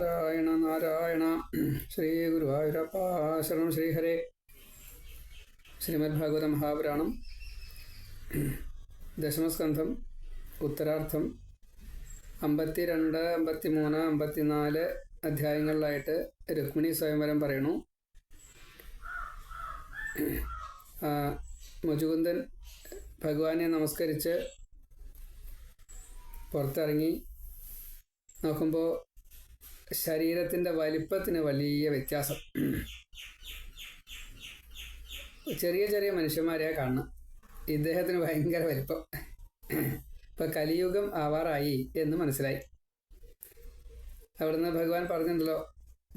നാരായണ നാരായണ. ശ്രീ ഗുരുവായൂരപ്പ ശരണം. ശ്രീഹരേ. ശ്രീമദ്ഭാഗവത മഹാപുരാണം ദശമസ്കന്ധം ഉത്തരാർത്ഥം 52, 53, 54 അധ്യായങ്ങളിലായിട്ട് രുക്മിണി സ്വയംവരം പറയണു. മുചുകുന്ദൻ ഭഗവാനെ നമസ്കരിച്ച് പുറത്തിറങ്ങി നോക്കുമ്പോൾ ശരീരത്തിൻ്റെ വലിപ്പത്തിന് വലിയ വ്യത്യാസം. ചെറിയ ചെറിയ മനുഷ്യന്മാരെയാണ് കാണുന്നത്. ഇദ്ദേഹത്തിന് ഭയങ്കര വലിപ്പം. ഇപ്പം കലിയുഗം ആവാറായി എന്ന് മനസ്സിലായി. അവിടുന്ന് ഭഗവാൻ പറഞ്ഞിട്ടുണ്ടല്ലോ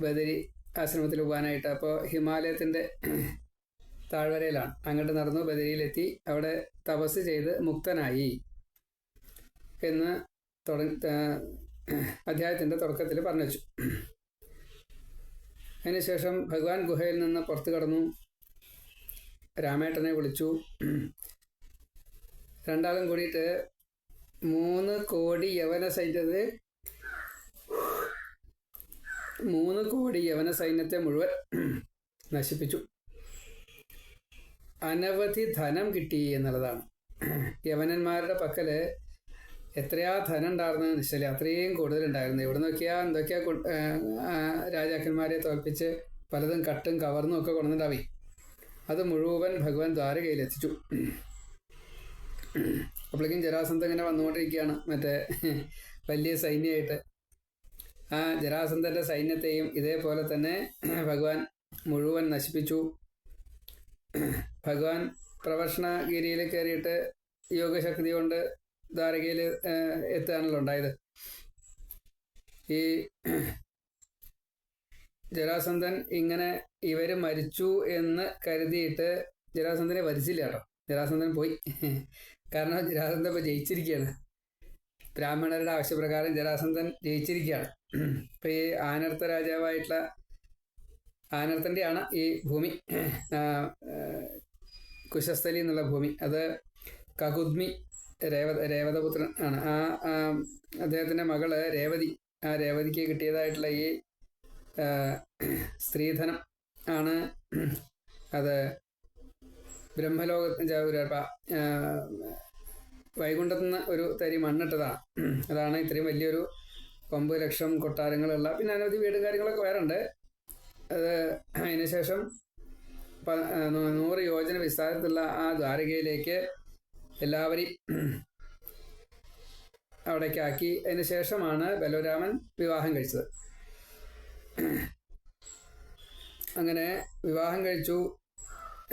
ബദരി ആശ്രമത്തിൽ പോകാനായിട്ട്. അപ്പോൾ ഹിമാലയത്തിൻ്റെ താഴ്വരയിലാണ്. അങ്ങോട്ട് നടന്നു ബദരിയിലെത്തി. അവിടെ തപസ് ചെയ്ത് മുക്തനായി എന്ന് അധ്യായത്തിൻ്റെ തുടക്കത്തിൽ പറഞ്ഞു വെച്ചു. അതിനുശേഷം ഭഗവാൻ ഗുഹയിൽ നിന്ന് പുറത്തു കടന്നു. രാമേട്ടനെ വിളിച്ചു. രണ്ടാളും കൂടിയിട്ട് 3 കോടി യവന സൈന്യത്തെ 3 കോടി യവന സൈന്യത്തെ മുഴുവൻ നശിപ്പിച്ചു. അനവധി ധനം കിട്ടി എന്നുള്ളതാണ്. യവനന്മാരുടെ പക്കല് എത്രയാ ധനം ഉണ്ടായിരുന്നത് നിശ്ചല, അത്രയും കൂടുതലുണ്ടായിരുന്നു. എവിടെ നോക്കിയാൽ എന്തൊക്കെയാ രാജാക്കന്മാരെ തോൽപ്പിച്ച് പലതും കട്ടും കവർന്നും ഒക്കെ കൊണ്ടുണ്ടാവി. അത് മുഴുവൻ ഭഗവാൻ ദ്വാരകയിലെത്തിച്ചു. അപ്പോഴേക്കും ജരാസന്ധൻ ഇങ്ങനെ വന്നുകൊണ്ടിരിക്കുകയാണ്, മറ്റേ വലിയ സൈന്യമായിട്ട്. ആ ജരാസന്ധൻ്റെ സൈന്യത്തെയും ഇതേപോലെ തന്നെ ഭഗവാൻ മുഴുവൻ നശിപ്പിച്ചു. ഭഗവാൻ പ്രവർഷണഗിരിയിൽ കയറിയിട്ട് യോഗശക്തി കൊണ്ട് ദ്വാരകയിൽ എത്തുകയാണല്ലോ ഉണ്ടായത്. ഈ ജരാസന്ധൻ ഇങ്ങനെ ഇവർ മരിച്ചു എന്ന് കരുതിയിട്ട് ജരാസന്ധനെ വരിച്ചില്ല കേട്ടോ. ജരാസന്ധൻ പോയി. കാരണം ജരാസന്ധൻ ഇപ്പോൾ ജയിച്ചിരിക്കുകയാണ്. ബ്രാഹ്മണരുടെ ആവശ്യപ്രകാരം ജരാസന്ധൻ ജയിച്ചിരിക്കുകയാണ്. ഇപ്പം ഈ ആനർത്ത രാജാവായിട്ടുള്ള ആനർത്തൻ്റെയാണ് ഈ ഭൂമി, കുശസ്ഥലി എന്നുള്ള ഭൂമി. അത് കകുദ്മി രേവതപുത്രൻ ആണ്. അദ്ദേഹത്തിൻ്റെ മകള് രേവതി. ആ രേവതിക്ക് കിട്ടിയതായിട്ടുള്ള ഈ സ്ത്രീധനം ആണ്. അത് ബ്രഹ്മലോകത്തിൻ്റെ വൈകുണ്ഠത്തുനിന്ന് ഒരു തരി മണ്ണിട്ടതാണ്. അതാണ് ഇത്രയും വലിയൊരു 9 ലക്ഷം കൊട്ടാരങ്ങളുള്ള, പിന്നെ അനവധി വീടും കാര്യങ്ങളൊക്കെ വേറെ ഉണ്ട്. അത് അതിനുശേഷം 100 യോജന വിസ്താരത്തിലുള്ള ആ ദ്വാരകയിലേക്ക് എല്ലാവരെയും അവിടേക്കാക്കി. അതിന് ശേഷമാണ് ബലരാമൻ വിവാഹം കഴിച്ചത്. അങ്ങനെ വിവാഹം കഴിച്ചു.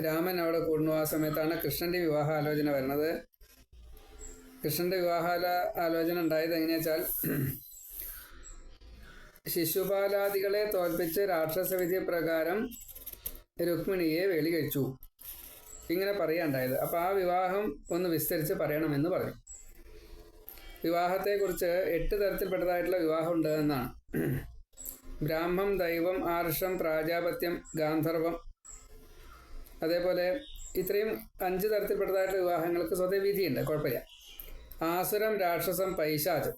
രാമൻ അവിടെ കൂടുന്നു. ആ സമയത്താണ് കൃഷ്ണൻ്റെ വിവാഹാലോചന വരുന്നത്. കൃഷ്ണൻ്റെ ആലോചന ഉണ്ടായത് എങ്ങനെയാ വെച്ചാൽ, ശിശുപാലാദികളെ തോൽപ്പിച്ച് രാക്ഷസവിധി പ്രകാരം രുക്മിണിയെ വേളി കഴിച്ചു. ഇങ്ങനെ പറയാണ്ടായത്. അപ്പോൾ ആ വിവാഹം ഒന്ന് വിസ്തരിച്ച് പറയണമെന്ന് പറഞ്ഞു. വിവാഹത്തെക്കുറിച്ച് 8 തരത്തിൽപ്പെട്ടതായിട്ടുള്ള വിവാഹമുണ്ട് എന്നാണ്. ബ്രാഹ്മം, ദൈവം, ആർഷം, പ്രാജാപത്യം, ഗാന്ധർവം. അതേപോലെ ഇത്രയും 5 തരത്തിൽപ്പെട്ടതായിട്ടുള്ള വിവാഹങ്ങൾക്ക് സ്വതേ വിധിയുണ്ട്, കുഴപ്പമില്ല. ആസുരം, രാക്ഷസം, പൈശാചം,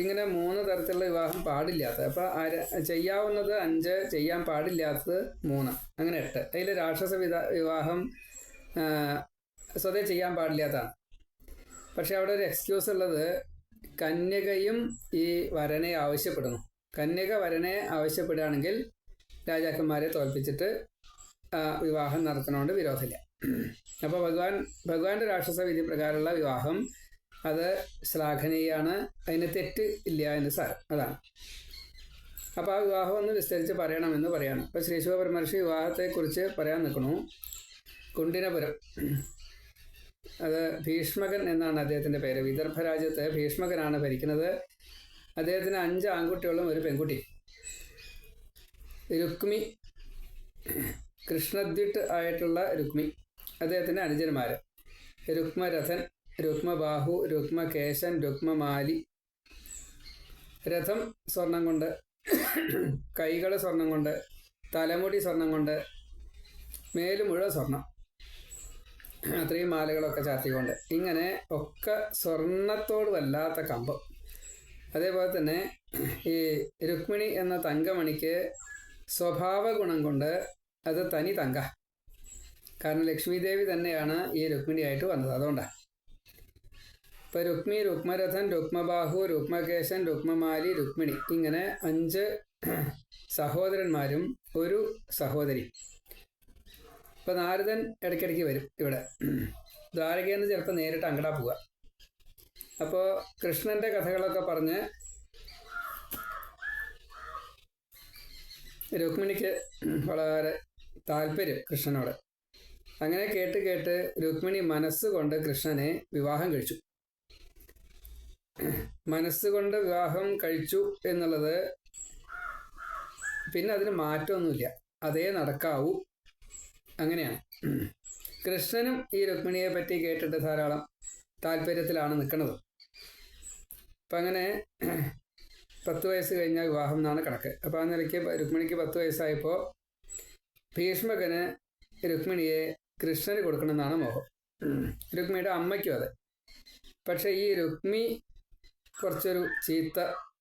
ഇങ്ങനെ 3 തരത്തിലുള്ള വിവാഹം പാടില്ലാത്ത. അപ്പോൾ ചെയ്യാവുന്നത് 5, ചെയ്യാൻ പാടില്ലാത്തത് 3, അങ്ങനെ 8. അതിൽ രാക്ഷസ വിവാഹം സ്വതേ ചെയ്യാൻ പാടില്ലാത്തതാണ്. പക്ഷെ അവിടെ ഒരു എക്സ്ക്യൂസ് ഉള്ളത്, കന്യകയും ഈ വരനെ ആവശ്യപ്പെടുന്നു. കന്യക വരനെ ആവശ്യപ്പെടുകയാണെങ്കിൽ രാജാക്കന്മാരെ തോൽപ്പിച്ചിട്ട് വിവാഹം നടത്തണോണ്ട് വിരോധമില്ല. അപ്പോൾ ഭഗവാന്റെ രാക്ഷസ വിധി പ്രകാരമുള്ള വിവാഹം അത് ശ്ലാഘനീയാണ്. അതിന് തെറ്റ് ഇല്ല എന്ന് സാരം. അതാണ്. അപ്പോൾ ആ വിവാഹം ഒന്ന് വിസ്തരിച്ച് പറയണമെന്ന് പറയാണ്. അപ്പോൾ ശ്രീശുഖ പരമർഷി വിവാഹത്തെക്കുറിച്ച് പറയാൻ നിൽക്കണു. കുണ്ടിനപുരം, അത് ഭീഷ്മകൻ എന്നാണ് അദ്ദേഹത്തിൻ്റെ പേര്. വിദർഭ രാജ്യത്ത് ഭീഷ്മകനാണ് ഭരിക്കുന്നത്. അദ്ദേഹത്തിന് 5 ആൺകുട്ടികളും 1 പെൺകുട്ടി. രുക്മി, കൃഷ്ണദ്വിട്ട് ആയിട്ടുള്ള രുക്മി, അദ്ദേഹത്തിൻ്റെ അനുജന്മാർ രുക്മരഥൻ, രുക്മബാഹു, രുക്മകേശൻ, രുക്മമാലി. രഥം സ്വർണം കൊണ്ട്, കൈകൾ സ്വർണം കൊണ്ട്, തലമുടി സ്വർണം കൊണ്ട്, മേല് മുഴുവൻ സ്വർണം, അത്രയും മാലകളൊക്കെ ചാർത്തിക്കൊണ്ട്, ഇങ്ങനെ ഒക്കെ സ്വർണത്തോട് വല്ലാത്ത കമ്പം. അതേപോലെ തന്നെ ഈ രുക്മിണി എന്ന തങ്കമണിക്ക് സ്വഭാവ ഗുണം കൊണ്ട് അത് തനി തങ്ക. കാരണം ലക്ഷ്മി ദേവി തന്നെയാണ് ഈ രുക്മിണിയായിട്ട് വന്നത്. അതുകൊണ്ടാണ് ഇപ്പോൾ രുക്മി, രുക്മരഥൻ, രുക്മബാഹു, രുക്മകേശൻ, രുക്മമാലി, രുക്മിണി, ഇങ്ങനെ 5 സഹോദരന്മാരും ഒരു സഹോദരി. ഇപ്പോൾ നാരദൻ ഇടയ്ക്കിടയ്ക്ക് വരും ഇവിടെ. ദ്വാരകയിൽ നിന്ന് ചിലപ്പോൾ നേരിട്ട് അങ്ങടാ പോവുക. അപ്പോൾ കൃഷ്ണൻ്റെ കഥകളൊക്കെ പറഞ്ഞ് രുക്മിണിക്ക് വളരെ താല്പര്യം കൃഷ്ണനോട്. അങ്ങനെ കേട്ട് കേട്ട് രുക്മിണി മനസ്സുകൊണ്ട് കൃഷ്ണനെ വിവാഹം കഴിച്ചു. മനസ്സുകൊണ്ട് വിവാഹം കഴിച്ചു എന്നുള്ളത് പിന്നെ അതിന് മാറ്റമൊന്നുമില്ല, അതേ നടക്കാവൂ. അങ്ങനെയാണ്. കൃഷ്ണനും ഈ രുക്മിണിയെ പറ്റി കേട്ടിട്ട് ധാരാളം താല്പര്യത്തിലാണ് നിൽക്കുന്നത്. അപ്പം അങ്ങനെ 10 വയസ്സ് കഴിഞ്ഞാൽ വിവാഹം എന്നാണ് കണക്ക്. അപ്പോൾ ആ നിലയ്ക്ക് രുക്മിണിക്ക് 10 വയസ്സായപ്പോൾ ഭീഷ്മകന് രുക്മിണിയെ കൃഷ്ണന് കൊടുക്കണമെന്നാണ് മോഹം. രുക്മിണിയുടെ അമ്മയ്ക്കും അതെ. പക്ഷെ ഈ രുക്മി കുറച്ചൊരു ചീത്ത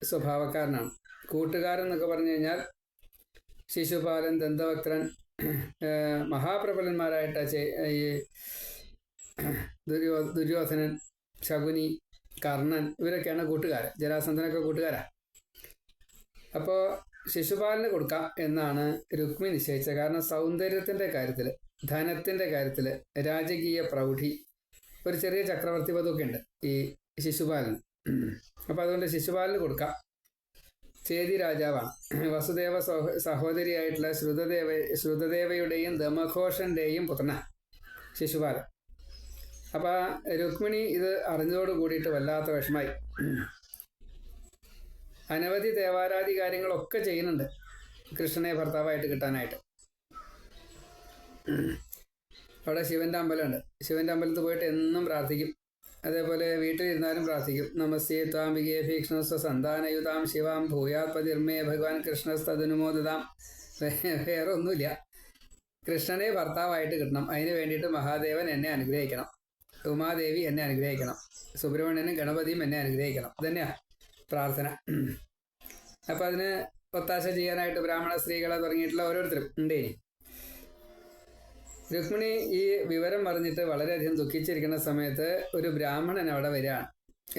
സ്വഭാവക്കാരനാണ്. കൂട്ടുകാരൻ എന്നൊക്കെ പറഞ്ഞു കഴിഞ്ഞാൽ ശിശുപാലൻ, ദന്തവക്ത്രൻ, മഹാപ്രബലന്മാരായിട്ട് ഈ ദുര്യോധനൻ, ശകുനി, കർണൻ, ഇവരൊക്കെയാണ് കൂട്ടുകാരൻ. ജരാസന്ധനൊക്കെ കൂട്ടുകാരാണ്. അപ്പോൾ ശിശുപാലന് കൊടുക്കാം എന്നാണ് രുക്മി നിശ്ചയിച്ചത്. കാരണം സൗന്ദര്യത്തിൻ്റെ കാര്യത്തിൽ, ധനത്തിൻ്റെ കാര്യത്തിൽ, രാജകീയ പ്രൗഢി, ഒരു ചെറിയ ചക്രവർത്തി പദമൊക്കെ ഉണ്ട് ഈ ശിശുപാലന്. അപ്പോൾ അതുകൊണ്ട് ശിശുപാലന് കൊടുക്കാം. ചേതി രാജാവാണ്. വസുദേവ സഹോദരിയായിട്ടുള്ള ശ്രുതദേവയുടെയും ദമഘോഷൻ്റെയും പുത്രനാണ് ശിശുപാലൻ. അപ്പോൾ രുക്മിണി ഇത് അറിഞ്ഞതോട് കൂടിയിട്ട് വല്ലാത്ത വിഷമായി. അനവധി ദേവാരാധി കാര്യങ്ങളൊക്കെ ചെയ്യുന്നുണ്ട് കൃഷ്ണനെ ഭർത്താവായിട്ട് കിട്ടാനായിട്ട്. അവിടെ ശിവൻ്റെ അമ്പലമുണ്ട്. ശിവൻ്റെ അമ്പലത്തിൽ പോയിട്ട് എന്നും പ്രാർത്ഥിക്കും. അതേപോലെ വീട്ടിലിരുന്നാലും പ്രാർത്ഥിക്കും. നമസ്തേ ത്വാംബികേ ഭീക്ഷ്ണസ്വ സന്താനയുതാം ശിവാം ഭൂയാത്പതിർമേ ഭഗവാൻ കൃഷ്ണസ്തനുമോദതാം. വേറെ ഒന്നുമില്ല, കൃഷ്ണനെ ഭർത്താവായിട്ട് കിട്ടണം. അതിന് വേണ്ടിയിട്ട് മഹാദേവൻ എന്നെ അനുഗ്രഹിക്കണം, ഉമാദേവി എന്നെ അനുഗ്രഹിക്കണം, സുബ്രഹ്മണ്യനും ഗണപതിയും എന്നെ അനുഗ്രഹിക്കണം. ഇതന്നെയാണ് പ്രാർത്ഥന. അപ്പോൾ അതിന് ഒത്താശ ചെയ്യാനായിട്ട് ബ്രാഹ്മണ സ്ത്രീകളെ തുടങ്ങിയിട്ടുള്ള ഓരോരുത്തരും ഉണ്ട്. രുക്മിണി ഈ വിവരം പറഞ്ഞിട്ട് വളരെയധികം ദുഃഖിച്ചിരിക്കുന്ന സമയത്ത് ഒരു ബ്രാഹ്മണൻ അവിടെ വരികയാണ്.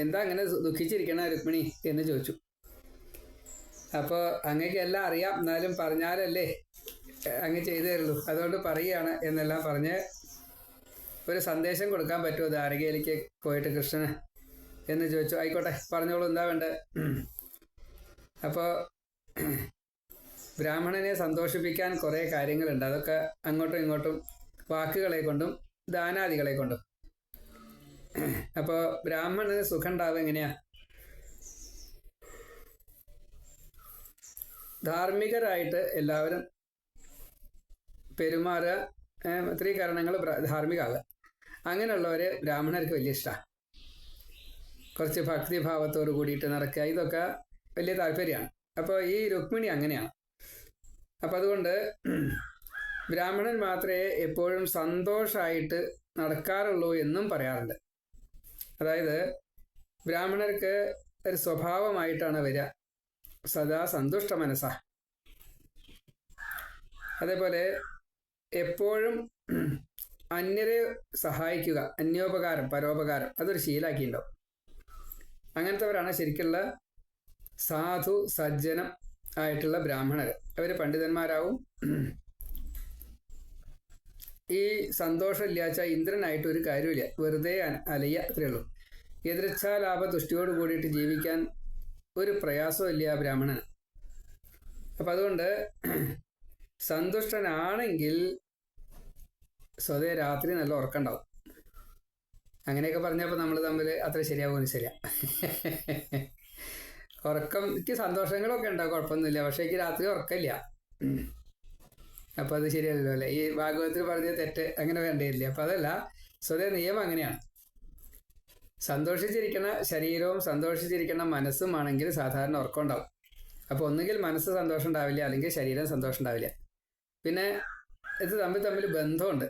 എന്താ അങ്ങനെ ദുഃഖിച്ചിരിക്കണ രുക്മിണി എന്ന് ചോദിച്ചു. അപ്പോൾ അങ്ങക്ക് എല്ലാം അറിയാം, എന്നാലും പറഞ്ഞാലല്ലേ അങ്ങ് ചെയ്തു തരുള്ളൂ, അതുകൊണ്ട് പറയുകയാണ് എന്നെല്ലാം പറഞ്ഞ് ഒരു സന്ദേശം കൊടുക്കാൻ പറ്റുമോ ദ്വാരകയിലേക്ക് പോയിട്ട് കൃഷ്ണന് എന്ന് ചോദിച്ചു. ആയിക്കോട്ടെ, പറഞ്ഞോളൂ, എന്താ വേണ്ടത്. അപ്പോൾ ബ്രാഹ്മണനെ സന്തോഷിപ്പിക്കാൻ കുറേ കാര്യങ്ങളുണ്ട്. അതൊക്കെ അങ്ങോട്ടും ഇങ്ങോട്ടും വാക്കുകളെ കൊണ്ടും ദാനാദികളെ കൊണ്ടും. അപ്പോൾ ബ്രാഹ്മണന് സുഖം ഉണ്ടാവുക എങ്ങനെയാ? ധാർമ്മികരായിട്ട് എല്ലാവരും പെരുമാറുക, 3 കാരണങ്ങൾ ധാർമ്മികമാകുക. അങ്ങനെയുള്ളവരെ ബ്രാഹ്മണർക്ക് വലിയ ഇഷ്ടമാണ്. കുറച്ച് ഭക്തിഭാവത്തോട് കൂടിയിട്ട് നടക്കുക, ഇതൊക്കെ വലിയ താല്പര്യമാണ്. അപ്പോൾ ഈ രുക്മിണി അങ്ങനെയാണ്. അപ്പം അതുകൊണ്ട് ബ്രാഹ്മണൻ മാത്രമേ എപ്പോഴും സന്തോഷമായിട്ട് നടക്കാറുള്ളൂ എന്നും പറയാറുണ്ട്. അതായത് ബ്രാഹ്മണർക്ക് ഒരു സ്വഭാവമായിട്ടാണ് വരിക, സദാ സന്തുഷ്ട മനസ്സാ. അതേപോലെ എപ്പോഴും അന്യരെ സഹായിക്കുക, അന്യോപകാരം, പരോപകാരം, അതൊരു ശീലാക്കിയിട്ടുണ്ടാവും. അങ്ങനത്തെവരാണ് ശരിക്കുള്ള സാധു സജ്ജനം ആയിട്ടുള്ള ബ്രാഹ്മണർ. അവർ പണ്ഡിതന്മാരാവും. ഈ സന്തോഷമില്ലാച്ച ഇന്ദ്രനായിട്ട് ഒരു കാര്യമില്ല, വെറുതെ അലയ്യ, അത്രയേ ഉള്ളൂ. എതിർച്ഛാലാഭ തുഷ്ടിയോട് കൂടിയിട്ട് ജീവിക്കാൻ ഒരു പ്രയാസവും ഇല്ല ബ്രാഹ്മണന്. അപ്പം അതുകൊണ്ട് സന്തുഷ്ടനാണെങ്കിൽ സ്വതേ രാത്രി നല്ല ഉറക്കമുണ്ടാവും. അങ്ങനെയൊക്കെ പറഞ്ഞപ്പോൾ നമ്മൾ തമ്മിൽ അത്ര ശരിയാവുമെന്ന് ശരിയാ. എനിക്ക് സന്തോഷങ്ങളൊക്കെ ഉണ്ടാവും, കുഴപ്പമൊന്നുമില്ല. പക്ഷേ എനിക്ക് രാത്രി ഉറക്കമില്ല. അപ്പോൾ അത് ശരിയല്ലല്ലോ അല്ലേ? ഈ ഭാഗവത്തിൽ പറഞ്ഞ തെറ്റ് അങ്ങനെ വേണ്ടിയില്ല. അപ്പോൾ അതല്ല, സ്വതേ നിയമം അങ്ങനെയാണ്. സന്തോഷിച്ചിരിക്കുന്ന ശരീരവും സന്തോഷിച്ചിരിക്കുന്ന മനസ്സും ആണെങ്കിൽ സാധാരണ ഉറക്കം ഉണ്ടാവും. അപ്പോൾ ഒന്നുകിൽ മനസ്സ് സന്തോഷം ഉണ്ടാവില്ല, അല്ലെങ്കിൽ ശരീരം സന്തോഷം ഉണ്ടാവില്ല. പിന്നെ ഇത് തമ്മിൽ ബന്ധമുണ്ട്.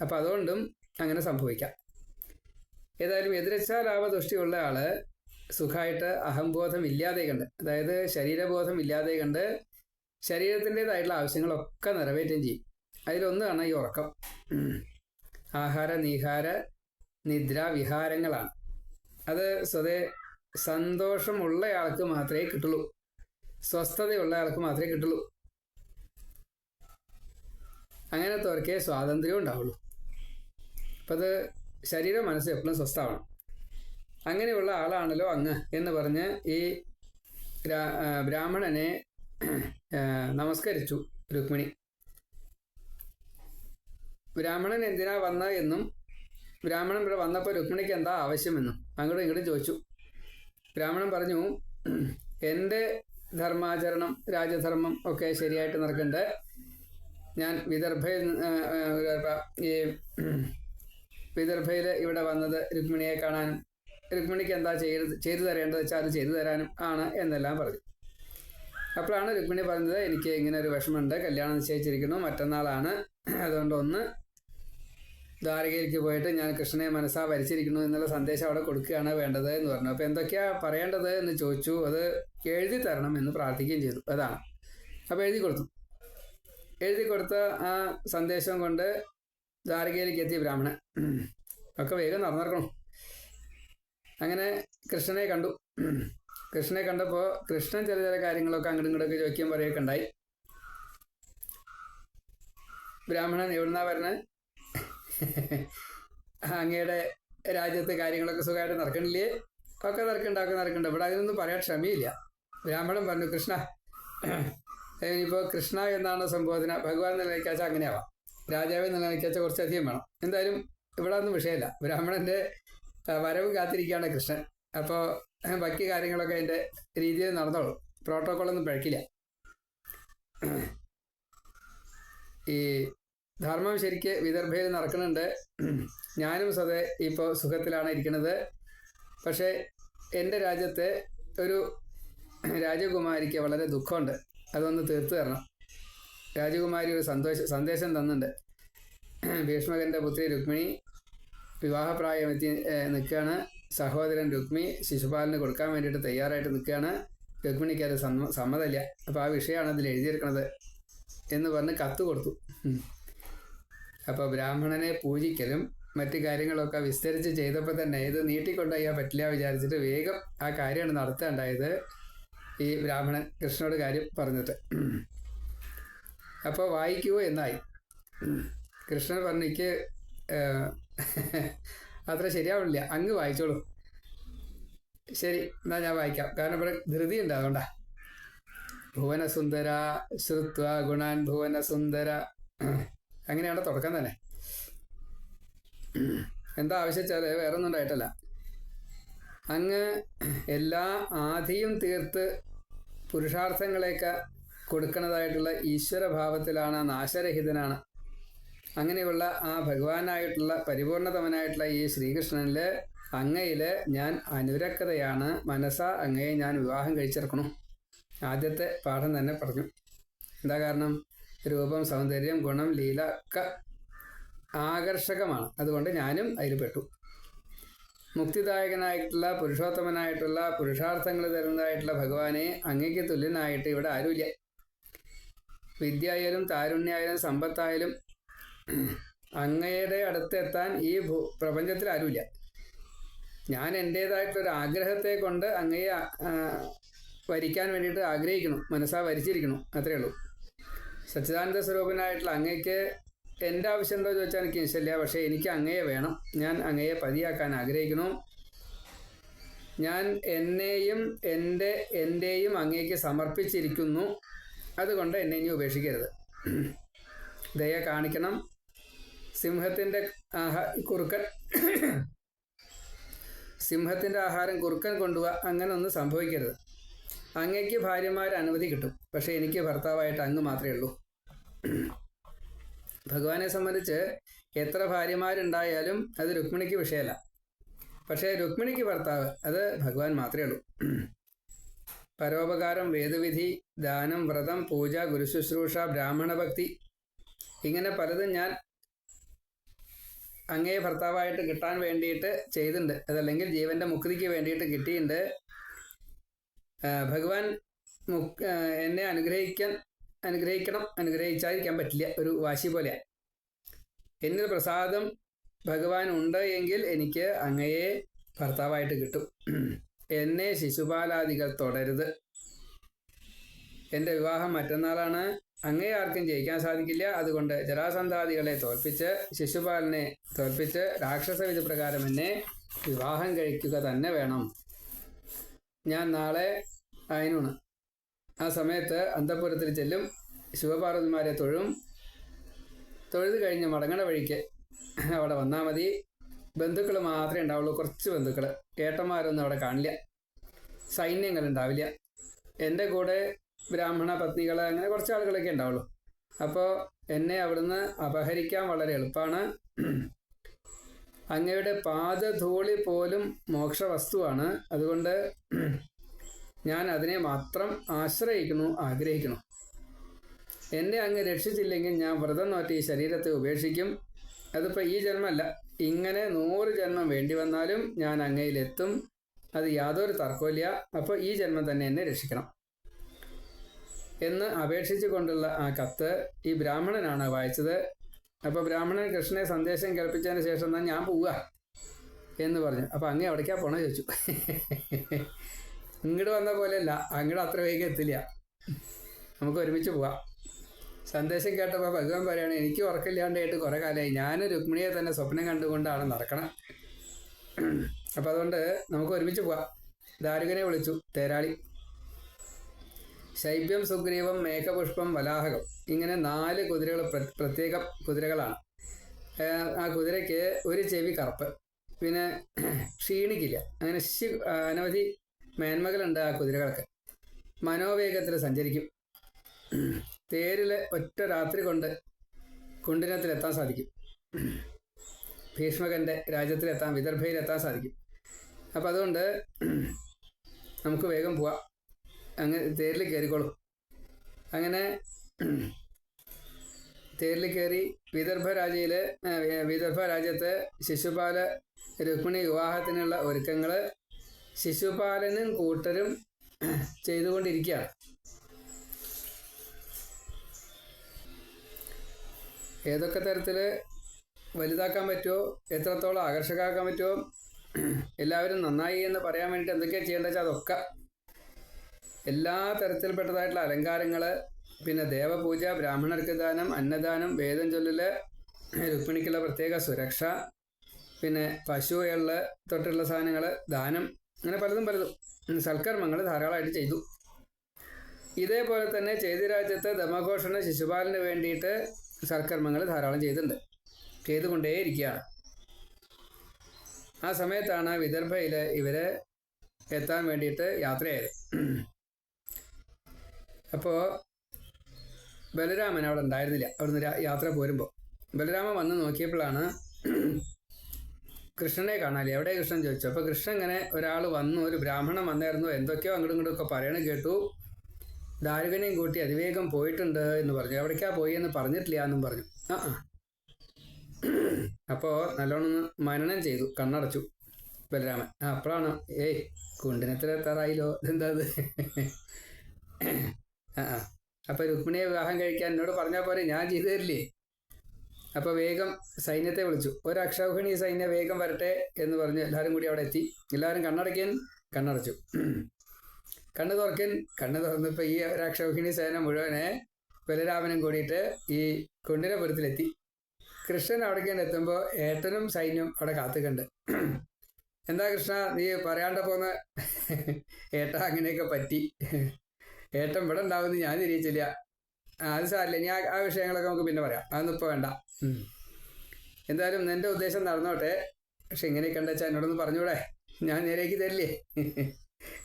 അപ്പോൾ അതുകൊണ്ടും അങ്ങനെ സംഭവിക്കാം. ഏതായാലും എതിരച്ചാലാഭ ദൃഷ്ടിയുള്ള ആൾ സുഖമായിട്ട് അഹംബോധം ഇല്ലാതെ കണ്ട്, അതായത് ശരീരബോധം ഇല്ലാതെ കണ്ട് ശരീരത്തിൻ്റെതായിട്ടുള്ള ആവശ്യങ്ങളൊക്കെ നിറവേറ്റുകയും ചെയ്യും. അതിലൊന്നാണ് ഈ ഉറക്കം. ആഹാര നീഹാര നിദ്ര വിഹാരങ്ങളാണ്. അത് സ്വതേ സന്തോഷമുള്ളയാൾക്ക് മാത്രമേ കിട്ടുള്ളൂ, സ്വസ്ഥതയുള്ള ആൾക്ക് മാത്രമേ കിട്ടുള്ളൂ. അങ്ങനത്തെവർക്കേ സ്വാതന്ത്ര്യം ഉണ്ടാവുള്ളൂ. അപ്പം അത് ശരീര മനസ്സ് എപ്പോഴും സ്വസ്ഥമാവണം. അങ്ങനെയുള്ള ആളാണല്ലോ അങ്ങ് എന്ന് പറഞ്ഞ് ഈ ബ്രാഹ്മണനെ നമസ്കരിച്ചു രുക്മിണി. ബ്രാഹ്മണൻ എന്തിനാ വന്ന എന്നും ബ്രാഹ്മണൻ ഇവിടെ വന്നപ്പോൾ രുക്മിണിക്ക് എന്താ ആവശ്യമെന്നും അങ്ങോട്ടും ഇങ്ങോട്ടും ചോദിച്ചു. ബ്രാഹ്മണൻ പറഞ്ഞു, എൻ്റെ ധർമാചരണം രാജധർമ്മം ഒക്കെ ശരിയായിട്ട് നടക്കുന്നുണ്ട്. ഞാൻ വിദർഭയിൽ ഇവിടെ വന്നത് രുക്മിണിയെ കാണാനും രുക്മിണിക്ക് എന്താ ചെയ്തു തരേണ്ടത് വെച്ചാൽ അത് ചെയ്തു തരാനും ആണ് എന്നെല്ലാം പറഞ്ഞു. അപ്പോഴാണ് രുക്മിണി പറഞ്ഞത്, എനിക്ക് ഇങ്ങനെ ഒരു വിഷമമുണ്ട്, കല്യാണം നിശ്ചയിച്ചിരിക്കുന്നു, മറ്റന്നാളാണ്, അതുകൊണ്ട് ഒന്ന് ദ്വാരകയിലേക്ക് പോയിട്ട് ഞാൻ കൃഷ്ണനെ മനസ്സാ വരിച്ചിരിക്കുന്നു എന്നുള്ള സന്ദേശം അവിടെ കൊടുക്കുകയാണ് വേണ്ടത് എന്ന് പറഞ്ഞു. അപ്പോൾ എന്തൊക്കെയാ പറയേണ്ടത് എന്ന് ചോദിച്ചു. അത് എഴുതി തരണം എന്ന് പ്രാർത്ഥിക്കുകയും ചെയ്തു. അതാണ്. അപ്പോൾ എഴുതി കൊടുത്തു. എഴുതി കൊടുത്ത ആ സന്ദേശം കൊണ്ട് ദ്വാരകയിലേക്ക് എത്തി ബ്രാഹ്മണൻ. ഒക്കെ വേഗം നടന്നിറക്കണം. അങ്ങനെ കൃഷ്ണനെ കണ്ടു. കൃഷ്ണനെ കണ്ടപ്പോൾ കൃഷ്ണൻ ചില കാര്യങ്ങളൊക്കെ അങ്ങോട്ടും ഇങ്ങോട്ടൊക്കെ ചോദിക്കുകയും പറയുകയൊക്കെ ഉണ്ടായി. ബ്രാഹ്മണൻ എവിടുന്നാ പറഞ്ഞത്? അങ്ങയുടെ രാജ്യത്തെ കാര്യങ്ങളൊക്കെ സുഖമായിട്ട് നടക്കണില്ലേ? ഒക്കെ നടക്കുന്നുണ്ട്. ഇവിടെ അതിനൊന്നും പറയാൻ ക്ഷമയില്ല. ബ്രാഹ്മണൻ പറഞ്ഞു, കൃഷ്ണ, ഇനിയിപ്പോൾ കൃഷ്ണ എന്നാണ് സംബോധന. ഭഗവാൻ നിലനിൽക്കാച്ചാൽ അങ്ങനെയാവാം, രാജാവ് നിലനിൽക്കാച്ചാൽ കുറച്ചധികം വേണം. എന്തായാലും ഇവിടെ ഒന്നും വിഷയമില്ല. ബ്രാഹ്മണൻ്റെ വരവ് കാത്തിരിക്കുകയാണ് കൃഷ്ണൻ. അപ്പോൾ ബാക്കി കാര്യങ്ങളൊക്കെ അതിൻ്റെ രീതിയിൽ നടന്നോളും, പ്രോട്ടോക്കോളൊന്നും പഴക്കില്ല. ഈ ധർമ്മം ശരിക്ക് വിദർഭയിൽ നടക്കുന്നുണ്ട്. ഞാനും സ്വതേ ഇപ്പോൾ സുഖത്തിലാണ് ഇരിക്കുന്നത്. പക്ഷേ എൻ്റെ രാജ്യത്തെ ഒരു രാജകുമാരിക്ക് വളരെ ദുഃഖമുണ്ട്, അതൊന്ന് തീർത്തു തരണം. രാജകുമാരി ഒരു സന്ദേശം തന്നിട്ടുണ്ട്. ഭീഷ്മകൻ്റെ പുത്രി രുക്മിണി വിവാഹപ്രായം എത്തി നിൽക്കുകയാണ്. സഹോദരൻ രുക്മി ശിശുപാലന് കൊടുക്കാൻ വേണ്ടിയിട്ട് തയ്യാറായിട്ട് നിൽക്കുകയാണ്. രുക്മിണിക്ക് അത് സമ്മതമില്ല. അപ്പോൾ ആ വിഷയമാണ് അതിൽ എഴുതിയിരിക്കുന്നത് എന്ന് പറഞ്ഞ് കത്ത് കൊടുത്തു. അപ്പോൾ ബ്രാഹ്മണനെ പൂജിക്കലും മറ്റു കാര്യങ്ങളൊക്കെ വിസ്തരിച്ച് ചെയ്തപ്പോൾ തന്നെ ഇത് നീട്ടിക്കൊണ്ടുപോയാൽ പറ്റില്ല വിചാരിച്ചിട്ട് വേഗം ആ കാര്യമാണ് നടത്തുകയുണ്ടായത്. ഈ ബ്രാഹ്മണൻ കൃഷ്ണനോട് കാര്യം പറഞ്ഞിട്ട്. അപ്പോൾ വായിക്കൂ എന്നായി. കൃഷ്ണൻ പറഞ്ഞു, എനിക്ക് അത്ര ശരിയാവില്ല, അങ്ങ് വായിച്ചോളൂ. ശരി, എന്നാൽ ഞാൻ വായിക്കാം. കാരണം ഇവിടെ ധൃതി ഉണ്ട്, അതുകൊണ്ടാ. ഭുവനസുന്ദര ശ്രുത്വ ഗുണാൻ ഭുവനസുന്ദര, അങ്ങനെയാണ് തുടക്കം തന്നെ. എന്താ ആവശ്യിച്ചാൽ വേറെ ഒന്നും ഉണ്ടായിട്ടല്ല. അങ്ങ് എല്ലാ ആധിയും തീർത്ത് പുരുഷാർത്ഥങ്ങളെയൊക്കെ കൊടുക്കുന്നതായിട്ടുള്ള ഈശ്വരഭാവത്തിലാണ്, നാശരഹിതനാണ്. അങ്ങനെയുള്ള ആ ഭഗവാനായിട്ടുള്ള പരിപൂർണതമനായിട്ടുള്ള ഈ ശ്രീകൃഷ്ണനിൽ അങ്ങയിൽ ഞാൻ അനുരക്തയാണ്. മനസ്സാ അങ്ങയെ ഞാൻ വിവാഹം കഴിച്ചിറക്കണം. ആദ്യത്തെ പാഠം തന്നെ പറഞ്ഞു. എന്താ കാരണം? രൂപം, സൗന്ദര്യം, ഗുണം, ലീല ഒക്കെ ആകർഷകമാണ്. അതുകൊണ്ട് ഞാനും അതിൽ പെട്ടു. മുക്തിദായകനായിട്ടുള്ള പുരുഷോത്തമനായിട്ടുള്ള പുരുഷാർത്ഥങ്ങൾ തരുന്നതായിട്ടുള്ള ഭഗവാനെ അങ്ങയ്ക്ക് തുല്യനായിട്ട് ഇവിടെ ആരുമില്ല. വിദ്യയായാലും താരുണ്യായാലും സമ്പത്തായാലും അങ്ങയുടെ അടുത്തെത്താൻ ഈ പ്രപഞ്ചത്തിൽ ആരുമില്ല. ഞാൻ എൻ്റേതായിട്ടുള്ളൊരു ആഗ്രഹത്തെ കൊണ്ട് അങ്ങയെ വരിക്കാൻ വേണ്ടിയിട്ട് ആഗ്രഹിക്കണം, മനസ്സാ വരിച്ചിരിക്കണം, അത്രയേ ഉള്ളൂ. സച്ചിദാനന്ദ സ്വരൂപനായിട്ടുള്ള അങ്ങയ്ക്ക് എൻ്റെ ആവശ്യം ഉണ്ടോ എന്ന് ചോദിച്ചാൽ എനിക്ക് ഇഷ്ടമില്ല. പക്ഷേ എനിക്ക് അങ്ങയെ വേണം. ഞാൻ അങ്ങയെ പതിയാക്കാൻ ആഗ്രഹിക്കണം. ഞാൻ എൻ്റെയും അങ്ങേക്ക് സമർപ്പിച്ചിരിക്കുന്നു. അതുകൊണ്ട് എന്നെ ഇനി ഉപേക്ഷിക്കരുത്. ദയ കാണിക്കണം. സിംഹത്തിൻ്റെ ആഹാരം കുറുക്കൻ കൊണ്ടുപോവുക, അങ്ങനെ ഒന്നും സംഭവിക്കരുത്. അങ്ങയ്ക്ക് ഭാര്യമാർ അനവധി കിട്ടും, പക്ഷേ എനിക്ക് ഭർത്താവായിട്ട് അങ്ങ് മാത്രമേ ഉള്ളൂ. ഭഗവാനെ സംബന്ധിച്ച് എത്ര ഭാര്യമാരുണ്ടായാലും അത് രുക്മിണിക്ക് വിഷയമല്ല. പക്ഷേ രുക്മിണിക്ക് ഭർത്താവ് അത് ഭഗവാൻ മാത്രമേ ഉള്ളൂ. പരോപകാരം, വേദവിധി, ദാനം, വ്രതം, പൂജ, ഗുരുശുശ്രൂഷ, ബ്രാഹ്മണഭക്തി, ഇങ്ങനെ പലതും ഞാൻ അങ്ങയെ ഭർത്താവായിട്ട് കിട്ടാൻ വേണ്ടിയിട്ട് ചെയ്തിട്ടുണ്ട്. അതല്ലെങ്കിൽ ജീവന്റെ മുക്തിക്ക് വേണ്ടിയിട്ട് കിട്ടിയിട്ടുണ്ട്. ഭഗവാൻ എന്നെ അനുഗ്രഹിച്ചായിരിക്കാൻ പറ്റില്ല, ഒരു വാശി പോലെയാണ്. എന്നിൽ പ്രസാദം ഭഗവാൻ ഉണ്ട് എങ്കിൽ എനിക്ക് അങ്ങയെ ഭർത്താവായിട്ട് കിട്ടും. എന്നെ ശിശുപാലാദികൾ തുടരുത്. എൻ്റെ വിവാഹം മറ്റന്നാളാണ്. അങ്ങയെ ആർക്കും ജയിക്കാൻ സാധിക്കില്ല. അതുകൊണ്ട് ജരാസന്ധാദികളെ തോൽപ്പിച്ച് ശിശുപാലനെ തോൽപ്പിച്ച് രാക്ഷസ വിധി പ്രകാരം എന്നെ വിവാഹം കഴിക്കുക തന്നെ വേണം. ഞാൻ നാളെ അതിനാണ്. ആ സമയത്ത് അന്തഃപുരത്തിൽ ചെല്ലും, ശിവപാർവതിമാരെ തൊഴുത് കഴിഞ്ഞ് മടങ്ങണ വഴിക്ക് അവിടെ വന്നാൽ മതി. ബന്ധുക്കൾ മാത്രമേ ഉണ്ടാവുള്ളൂ, കുറച്ച് ബന്ധുക്കൾ. ഏട്ടന്മാരൊന്നും അവിടെ കാണില്ല, സൈന്യങ്ങൾ ഉണ്ടാവില്ല. എൻ്റെ കൂടെ ബ്രാഹ്മണ പത്നികൾ, അങ്ങനെ കുറച്ച് ആളുകളൊക്കെ ഉണ്ടാവുള്ളൂ. അപ്പോൾ എന്നെ അവിടുന്ന് അപഹരിക്കാൻ വളരെ എളുപ്പമാണ്. അങ്ങയുടെ പാദധൂളി പോലും മോക്ഷവസ്തുവാണ്. അതുകൊണ്ട് ഞാൻ അതിനെ മാത്രം ആഗ്രഹിക്കുന്നു. എന്നെ അങ്ങ് രക്ഷിച്ചില്ലെങ്കിൽ ഞാൻ വ്രതം നോറ്റ് ഈ ശരീരത്തെ ഉപേക്ഷിക്കും. അതിപ്പോൾ ഈ ജന്മമല്ല, ഇങ്ങനെ 100 ജന്മം വേണ്ടി വന്നാലും ഞാൻ അങ്ങയിലെത്തും. അത് യാതൊരു തർക്കമില്ല. അപ്പോൾ ഈ ജന്മം തന്നെ എന്നെ രക്ഷിക്കണം എന്ന് അപേക്ഷിച്ചു കൊണ്ടുള്ള ആ കത്ത് ഈ ബ്രാഹ്മണനാണ് വായിച്ചത്. അപ്പോൾ ബ്രാഹ്മണൻ കൃഷ്ണനെ സന്ദേശം കേൾപ്പിച്ചതിന് ശേഷം എന്നാൽ ഞാൻ പോവുക എന്ന് പറഞ്ഞു. അപ്പോൾ അങ്ങ് എവിടേക്കാ പോണ ചോദിച്ചു. ഇങ്ങോട്ട് വന്ന പോലെയല്ല, അങ്ങോട്ട് അത്ര വേഗം എത്തില്ല, നമുക്ക് ഒരുമിച്ച് പോവാം. സന്ദേശം കേട്ടപ്പോൾ ഭഗവാൻ പറയുകയാണ്, എനിക്ക് ഉറക്കമില്ലാണ്ടായിട്ട് കുറേ കാലമായി. ഞാൻ രുക്മിണിയെ തന്നെ സ്വപ്നം കണ്ടുകൊണ്ടാണ് നടക്കണം. അപ്പം അതുകൊണ്ട് നമുക്ക് ഒരുമിച്ച് പോവാം. ദാരുകനെ വിളിച്ചു, തേരാളി. ശൈബ്യം, സുഗ്രീവം, മേഘപുഷ്പം, വലാഹകം, ഇങ്ങനെ 4 കുതിരകൾ, പ്രത്യേക കുതിരകളാണ്. ആ കുതിരയ്ക്ക് ഒരു ചെവി കറുപ്പ്, പിന്നെ ക്ഷീണിക്കില്ല. അങ്ങനെ അനവധി മേന്മകളുണ്ട് ആ കുതിരകൾക്ക്. മനോവേഗത്തിൽ സഞ്ചരിക്കും. തേരിൽ ഒറ്റ രാത്രി കൊണ്ട് കുണ്ടിനത്തിലെത്താൻ സാധിക്കും. ഭീഷ്മകൻ്റെ രാജ്യത്തിലെത്താൻ, വിദർഭയിലെത്താൻ സാധിക്കും. അപ്പം അതുകൊണ്ട് നമുക്ക് വേഗം പോവാം. അങ്ങ് തേരിൽ കയറിക്കോളും. അങ്ങനെ തേരിൽ കയറി വിദർഭ രാജ്യത്ത് ശിശുപാല രുക്മിണി വിവാഹത്തിനുള്ള ഒരുക്കങ്ങൾ ശിശുപാലനും കൂട്ടരും ചെയ്തുകൊണ്ടിരിക്കുകയാണ്. ഏതൊക്കെ തരത്തിൽ വലുതാക്കാൻ പറ്റുമോ, എത്രത്തോളം ആകർഷകമാക്കാൻ പറ്റുമോ, എല്ലാവരും നന്നായി എന്ന് പറയാൻ വേണ്ടിയിട്ട് എന്തൊക്കെയാണ് ചെയ്യേണ്ടത് വെച്ചാൽ അതൊക്കെ, എല്ലാ തരത്തിൽപ്പെട്ടതായിട്ടുള്ള അലങ്കാരങ്ങൾ, പിന്നെ ദേവപൂജ, ബ്രാഹ്മണർക്ക് ദാനം, അന്നദാനം, വേദം ചൊല്ലല്, രുക്മിണിക്കുള്ള പ്രത്യേക സുരക്ഷ, പിന്നെ പശു എള്ള് തൊട്ടുള്ള സാധനങ്ങൾ ദാനം, അങ്ങനെ പലതും സൽക്കർമ്മങ്ങൾ ധാരാളമായിട്ട് ചെയ്തു. ഇതേപോലെ തന്നെ ചേതിരാജ്യത്ത് ദമഘോഷണ ശിശുപാലന് വേണ്ടിയിട്ട് സൽക്കർമ്മങ്ങൾ ധാരാളം ചെയ്തുകൊണ്ടേയിരിക്കുകയാണ്. ആ സമയത്താണ് വിദർഭയിൽ ഇവരെ എത്താൻ വേണ്ടിയിട്ട് യാത്രയായത്. അപ്പോൾ ബലരാമൻ അവിടെ ഉണ്ടായിരുന്നില്ല. അവിടുന്ന് യാത്ര പോരുമ്പോൾ ബലരാമൻ വന്ന് നോക്കിയപ്പോഴാണ് കൃഷ്ണനെ കാണാല്ലേ. എവിടെ കൃഷ്ണൻ ചോദിച്ചു. അപ്പോൾ കൃഷ്ണൻ ഇങ്ങനെ ഒരാൾ വന്നു, ഒരു ബ്രാഹ്മണൻ വന്നായിരുന്നു, എന്തൊക്കെയോ അങ്ങോട്ടും ഇങ്ങോട്ടും പറയണ കേട്ടു. ദാരുകനെയും കൂട്ടി അതിവേഗം പോയിട്ടുണ്ട് എന്ന് പറഞ്ഞു. എവിടേക്കാ പോയി എന്ന് പറഞ്ഞിട്ടില്ല എന്നും പറഞ്ഞു. അപ്പോൾ നല്ലോണം മനനം ചെയ്തു, കണ്ണടച്ചു ബലരാമൻ. അപ്പോഴാണ് കുണ്ടിനത്തിലെത്താറായില്ലോ, ഇതെന്താ അത്? അപ്പോൾ രുക്മിണിയെ വിവാഹം കഴിക്കാൻ എന്നോട് പറഞ്ഞാൽ പോരെ, ഞാൻ ചെയ്തു തരില്ലേ? അപ്പോൾ വേഗം സൈന്യത്തെ വിളിച്ചു. ഒരു അക്ഷൗഹിണി സൈന്യം വേഗം വരട്ടെ എന്ന് പറഞ്ഞ് എല്ലാവരും കൂടി അവിടെ എത്തി. എല്ലാവരും കണ്ണടച്ചു. കണ്ണ് തുറന്നപ്പോൾ ഈ ഒരു അക്ഷൗഹിണി സേന മുഴുവനെ ബലരാമനും കൂടിയിട്ട് ഈ കുണ്ടിനപുരത്തിലെത്തി. കൃഷ്ണൻ അവിടേക്ക് എത്തുമ്പോൾ ഏട്ടനും സൈന്യം അവിടെ കാത്തുകണ്ട്. എന്താ കൃഷ്ണ നീ പറയാണ്ട പോന്ന? ഏട്ട അങ്ങനെയൊക്കെ പറ്റി, ഏട്ടൻ ഇവിടെ ഉണ്ടാവുമെന്ന് ഞാൻ തിരിച്ചില്ല. അത് സാരില്ല, ഇനി ആ വിഷയങ്ങളൊക്കെ നമുക്ക് പിന്നെ പറയാം, അതൊന്നും ഇപ്പോൾ വേണ്ട. എന്തായാലും നിൻ്റെ ഉദ്ദേശം നടന്നോട്ടെ. പക്ഷെ ഇങ്ങനെയൊക്കെ ഉണ്ടെച്ചാൽ എന്നോടൊന്ന് പറഞ്ഞൂടെ, ഞാൻ നേരേക്ക് തരില്ലേ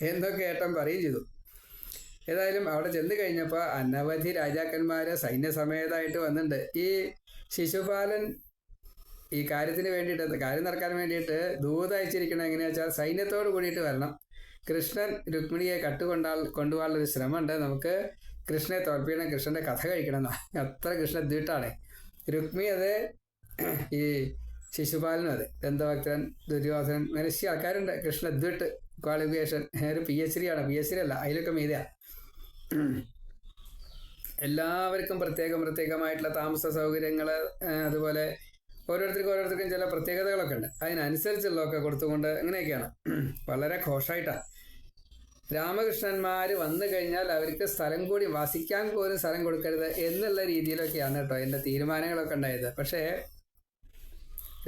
എന്നൊക്കെ ഏട്ടൻ പറയുകയും ചെയ്തു. ഏതായാലും അവിടെ ചെന്ന് കഴിഞ്ഞപ്പോൾ അനവധി രാജാക്കന്മാർ സൈന്യസമേതമായിട്ട് വന്നിട്ടുണ്ട്. ഈ ശിശുപാലൻ ഈ കാര്യത്തിന് വേണ്ടിയിട്ട്, കാര്യം നടക്കാൻ വേണ്ടിയിട്ട് ദൂത് അയച്ചിരിക്കണം. എങ്ങനെയാ വെച്ചാൽ സൈന്യത്തോട് കൂടിയിട്ട് വരണം. കൃഷ്ണൻ രുക്മിണിയെ കൊണ്ടുപോകാനുള്ളൊരു ശ്രമമുണ്ട്. നമുക്ക് കൃഷ്ണനെ തോൽപ്പിക്കണം, കൃഷ്ണൻ്റെ കഥ കഴിക്കണം എന്നാ. അത്ര കൃഷ്ണ ദ്വീട്ടാണ് രുക്മി. അത് ഈ ശിശുപാലനും അതെ, ദന്തഭക്തൻ, ദുര്യോധനൻ, അങ്ങനെ ആൾക്കാരുണ്ട്. കൃഷ്ണദ്വിട്ട് ക്വാളിഫിക്കേഷൻ ഒരു PhD ആണ്, PhD അല്ല, അതിലൊക്കെ മീതിയാ. എല്ലാവർക്കും പ്രത്യേകമായിട്ടുള്ള താമസ സൗകര്യങ്ങൾ, അതുപോലെ ഓരോരുത്തർക്കും ചില പ്രത്യേകതകളൊക്കെ ഉണ്ട്. അതിനനുസരിച്ചുള്ളതൊക്കെ കൊടുത്തുകൊണ്ട് അങ്ങനെയൊക്കെയാണ്. വളരെ ഘോഷമായിട്ടാണ്. രാമകൃഷ്ണന്മാർ വന്നു കഴിഞ്ഞാൽ അവർക്ക് സ്ഥലം കൂടി വസിക്കാൻ പോലും സ്ഥലം കൊടുക്കരുത് എന്നുള്ള രീതിയിലൊക്കെയാണ് കേട്ടോ എൻ്റെ തീരുമാനങ്ങളൊക്കെ ഉണ്ടായത്. പക്ഷേ